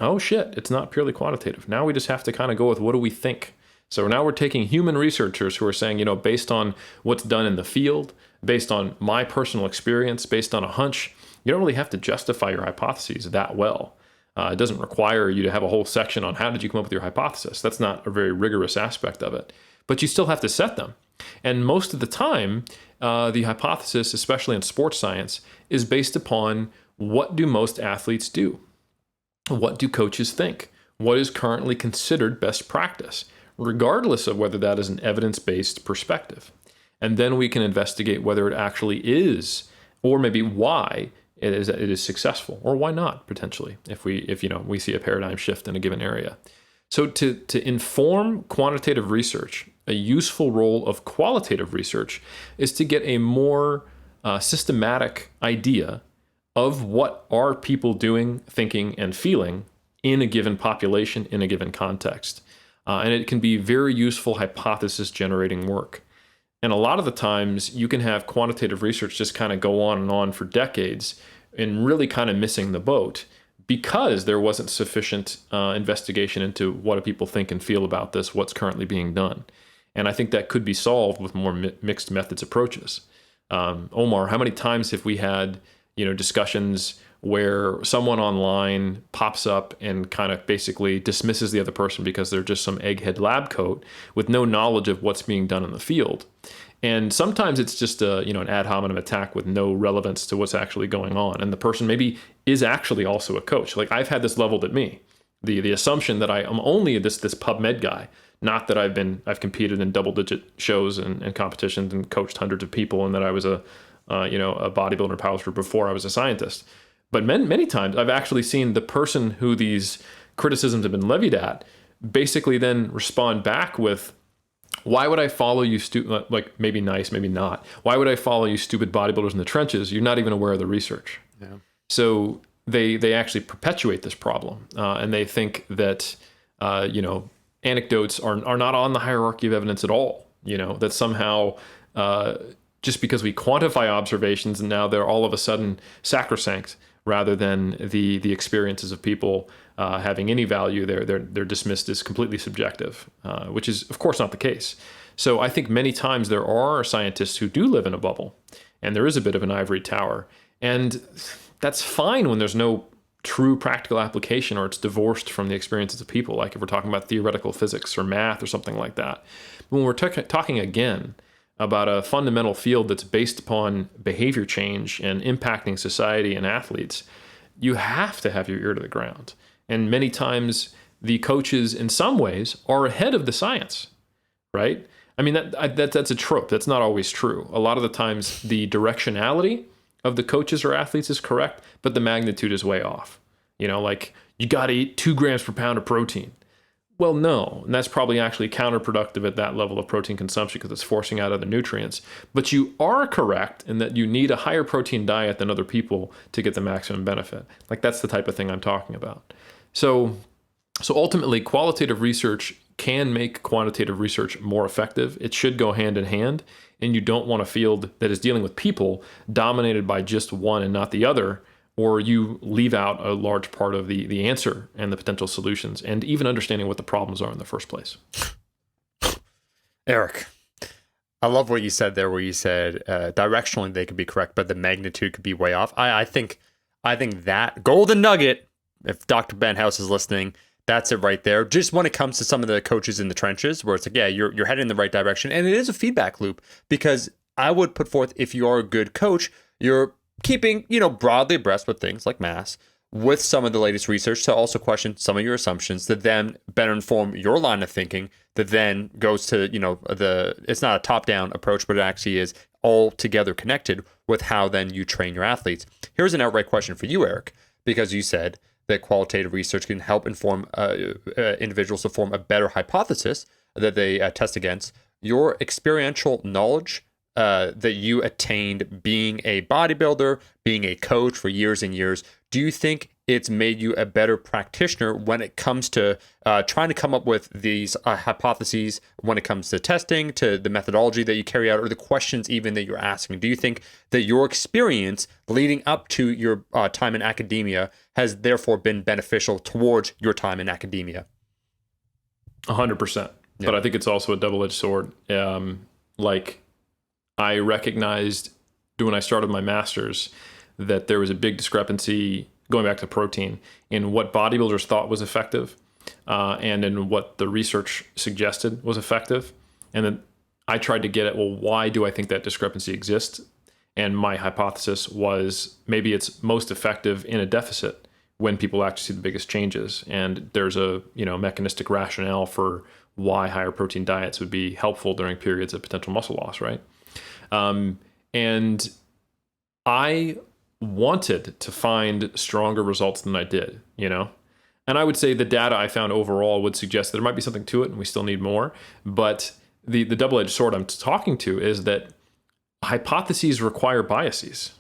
Oh shit, it's not purely quantitative. Now we just have to kind of go with what do we think? So now we're taking human researchers who are saying, based on what's done in the field, based on my personal experience, based on a hunch, you don't really have to justify your hypotheses that well. It doesn't require you to have a whole section on how did you come up with your hypothesis. That's not a very rigorous aspect of it. But you still have to set them. And most of the time, the hypothesis, especially in sports science, is based upon what do most athletes do? What do coaches think? What is currently considered best practice, regardless of whether that is an evidence-based perspective. And then we can investigate whether it actually is, or maybe why it is successful, or why not potentially, if we see a paradigm shift in a given area. So to inform quantitative research, a useful role of qualitative research is to get a more systematic idea of what are people doing, thinking, and feeling in a given population, in a given context. And it can be very useful hypothesis-generating work. And a lot of the times, you can have quantitative research just kind of go on and on for decades and really kind of missing the boat because there wasn't sufficient investigation into what do people think and feel about this, what's currently being done. And I think that could be solved with more mixed methods approaches. Omar, how many times have we had discussions where someone online pops up and kind of basically dismisses the other person because they're just some egghead lab coat with no knowledge of what's being done in the field. And sometimes it's just an ad hominem attack with no relevance to what's actually going on. And the person maybe is actually also a coach. Like I've had this leveled at me. The assumption that I am only this PubMed guy, not that I've competed in double-digit shows and competitions and coached hundreds of people, and that I was a bodybuilder powerlifter before I was a scientist. But many times I've actually seen the person who these criticisms have been levied at basically then respond back with, why would I follow you, like maybe nice, maybe not. Why would I follow you stupid bodybuilders in the trenches? You're not even aware of the research. Yeah. So they actually perpetuate this problem. And they think that, anecdotes are not on the hierarchy of evidence at all. That somehow, just because we quantify observations and now they're all of a sudden sacrosanct rather than the experiences of people having any value, they're dismissed as completely subjective, which is of course not the case. So I think many times there are scientists who do live in a bubble and there is a bit of an ivory tower, and that's fine when there's no true practical application or it's divorced from the experiences of people, like if we're talking about theoretical physics or math or something like that. When we're talking again about a fundamental field that's based upon behavior change and impacting society and athletes, you have to have your ear to the ground. And many times the coaches in some ways are ahead of the science, right? I mean, that's a trope. That's not always true. A lot of the times the directionality of the coaches or athletes is correct, but the magnitude is way off. Like you got to eat 2 grams per pound of protein. Well, no, and that's probably actually counterproductive at that level of protein consumption because it's forcing out other nutrients. But you are correct in that you need a higher protein diet than other people to get the maximum benefit. Like that's the type of thing I'm talking about. So ultimately, qualitative research can make quantitative research more effective. It should go hand in hand, and you don't want a field that is dealing with people dominated by just one and not the other, or you leave out a large part of the answer and the potential solutions and even understanding what the problems are in the first place. Eric, I love what you said there, where you said directionally they could be correct, but the magnitude could be way off. I think that golden nugget, if Dr. Benhouse is listening, that's it right there. Just when it comes to some of the coaches in the trenches, where it's like, yeah, you're heading in the right direction, and it is a feedback loop, because I would put forth, if you are a good coach, you're keeping, broadly abreast with things like mass, with some of the latest research, to also question some of your assumptions that then better inform your line of thinking, that then goes to, it's not a top-down approach, but it actually is all together connected with how then you train your athletes. Here's an outright question for you, Eric, because you said that qualitative research can help inform individuals to form a better hypothesis that they test against. Your experiential knowledge that you attained being a bodybuilder, being a coach for years and years, do you think it's made you a better practitioner when it comes to trying to come up with these hypotheses when it comes to testing, to the methodology that you carry out, or the questions even that you're asking? Do you think that your experience leading up to your time in academia has therefore been beneficial towards your time in academia? 100%. But I think it's also a double-edged sword. Like, I recognized when I started my master's that there was a big discrepancy, going back to protein, in what bodybuilders thought was effective and in what the research suggested was effective. And then I tried to get at, well, why do I think that discrepancy exists? And my hypothesis was maybe it's most effective in a deficit when people actually see the biggest changes. And there's a mechanistic rationale for why higher protein diets would be helpful during periods of potential muscle loss, right? And I wanted to find stronger results than I did, And I would say the data I found overall would suggest that there might be something to it and we still need more. But the double-edged sword I'm talking to is that hypotheses require biases,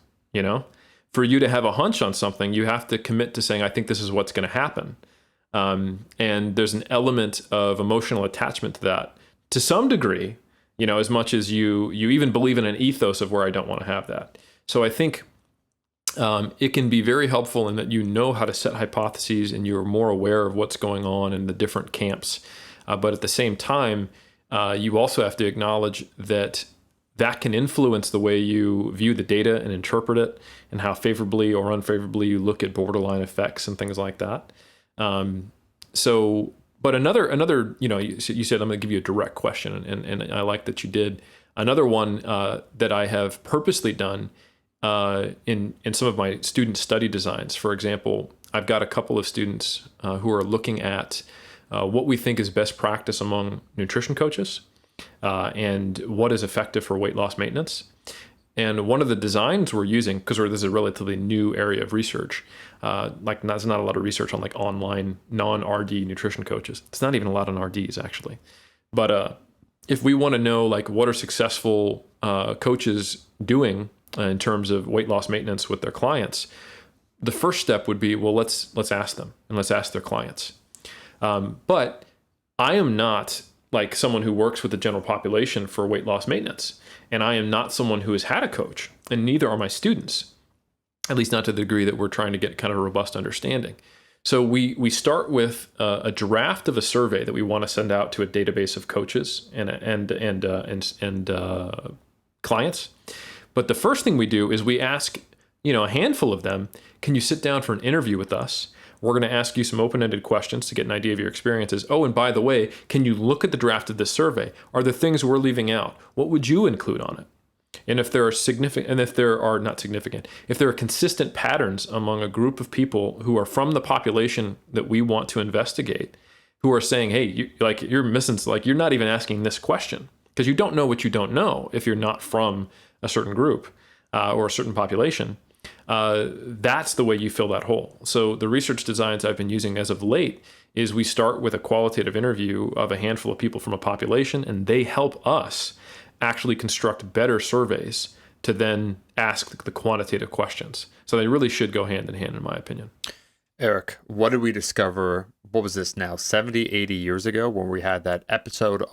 For you to have a hunch on something, you have to commit to saying, I think this is what's going to happen. And there's an element of emotional attachment to that to some degree, as much as you even believe in an ethos of where I don't want to have that. So I think it can be very helpful in that you know how to set hypotheses and you're more aware of what's going on in the different camps. But at the same time, you also have to acknowledge that can influence the way you view the data and interpret it and how favorably or unfavorably you look at borderline effects and things like that. But another, you said, I'm going to give you a direct question, and I like that you did. Another one that I have purposely done in some of my student study designs. For example, I've got a couple of students who are looking at what we think is best practice among nutrition coaches and what is effective for weight loss maintenance. And one of the designs we're using, because this is a relatively new area of research, there's not a lot of research on online non-RD nutrition coaches. It's not even a lot on RDs actually. But if we want to know what are successful coaches doing in terms of weight loss maintenance with their clients, the first step would be, well, let's ask them and let's ask their clients. But I am not someone who works with the general population for weight loss maintenance. And I am not someone who has had a coach, and neither are my students, at least not to the degree that we're trying to get kind of a robust understanding. So we start with a draft of a survey that we want to send out to a database of coaches and clients. But the first thing we do is we ask, a handful of them, can you sit down for an interview with us? We're going to ask you some open-ended questions to get an idea of your experiences. Oh, and by the way, can you look at the draft of this survey? Are there things we're leaving out? What would you include on it? And if there are consistent patterns among a group of people who are from the population that we want to investigate, who are saying, hey, you're missing, you're not even asking this question because you don't know what you don't know if you're not from a certain group or a certain population. That's the way you fill that hole. So the research designs I've been using as of late is we start with a qualitative interview of a handful of people from a population, and they help us actually construct better surveys to then ask the quantitative questions. So they really should go hand in hand, in my opinion. Eric, what did we discover? What was this now? 70, 80 years ago when we had that episode,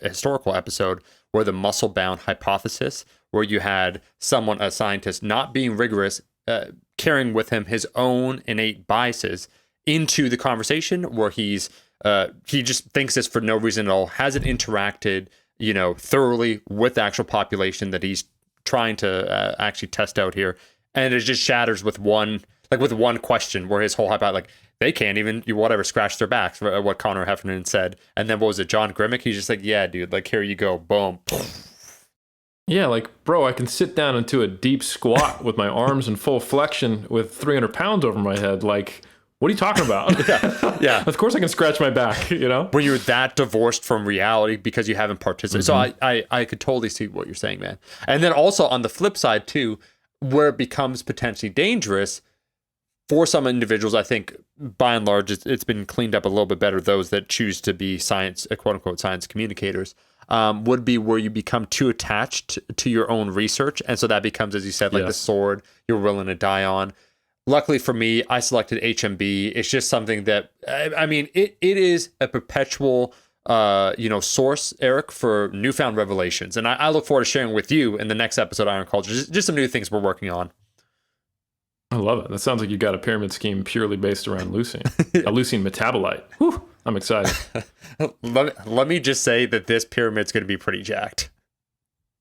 historical episode, where the muscle-bound hypothesis, where you had someone, a scientist, not being rigorous, carrying with him his own innate biases into the conversation, where he just thinks this for no reason at all, hasn't interacted, thoroughly with the actual population that he's trying to actually test out here, and it just shatters with one question, where his whole hypothesis, they can't even scratch their backs, what Connor Heffernan said. And then what was it, John Grimmick? He's just yeah, dude, here you go, boom. Yeah, bro, I can sit down into a deep squat with my arms in full flexion with 300 pounds over my head. What are you talking about? Yeah. Of course I can scratch my back, you know? When you're that divorced from reality because you haven't participated. So I could totally see what you're saying, man. And then also on the flip side too, where it becomes potentially dangerous for some individuals, I think by and large it's been cleaned up a little bit better. Those that choose to be science, quote unquote, science communicators, would be where you become too attached to your own research. And so that becomes, as you said, like the sword you're willing to die on. Luckily for me, I selected HMB. It's just something that, I mean, it is a perpetual, source, Eric, for newfound revelations. And I look forward to sharing with you in the next episode of Iron Culture, just some new things we're working on. I love it. That sounds like you got a pyramid scheme purely based around leucine, a leucine metabolite. Whew, I'm excited. Let me just say that this pyramid's going to be pretty jacked.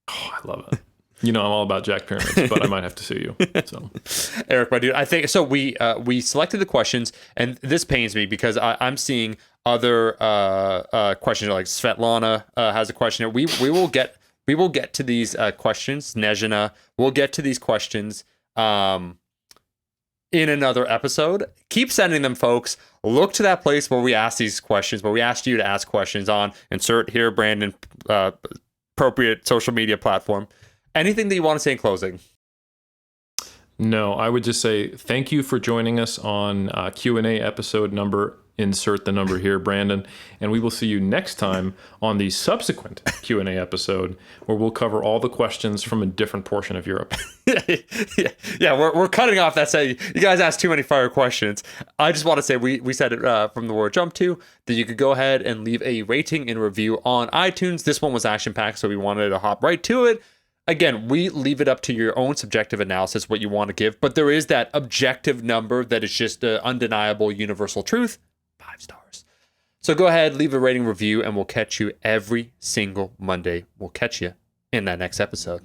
Oh, I love it. You know, I'm all about jack pyramids, but I might have to sue you. So, Eric, my dude, I think so. We selected the questions, and this pains me because I'm seeing other questions like Svetlana has a question. We will get to these questions. Nezhina, we'll get to these questions in another episode. Keep sending them, folks. Look to that place where we ask these questions, where we asked you to ask questions on. Insert here, Brandon, appropriate social media platform. Anything that you want to say in closing? No, I would just say thank you for joining us on Q&A episode number, insert the number here, Brandon. And we will see you next time on the subsequent Q&A episode, where we'll cover all the questions from a different portion of Europe. Yeah, we're cutting off that saying, you guys asked too many fire questions. I just want to say we said it from the word jump to, that you could go ahead and leave a rating and review on iTunes. This one was action-packed, so we wanted to hop right to it. Again, we leave it up to your own subjective analysis, what you want to give, but there is that objective number that is just an undeniable universal truth, 5 stars. So go ahead, leave a rating review, and we'll catch you every single Monday. We'll catch you in that next episode.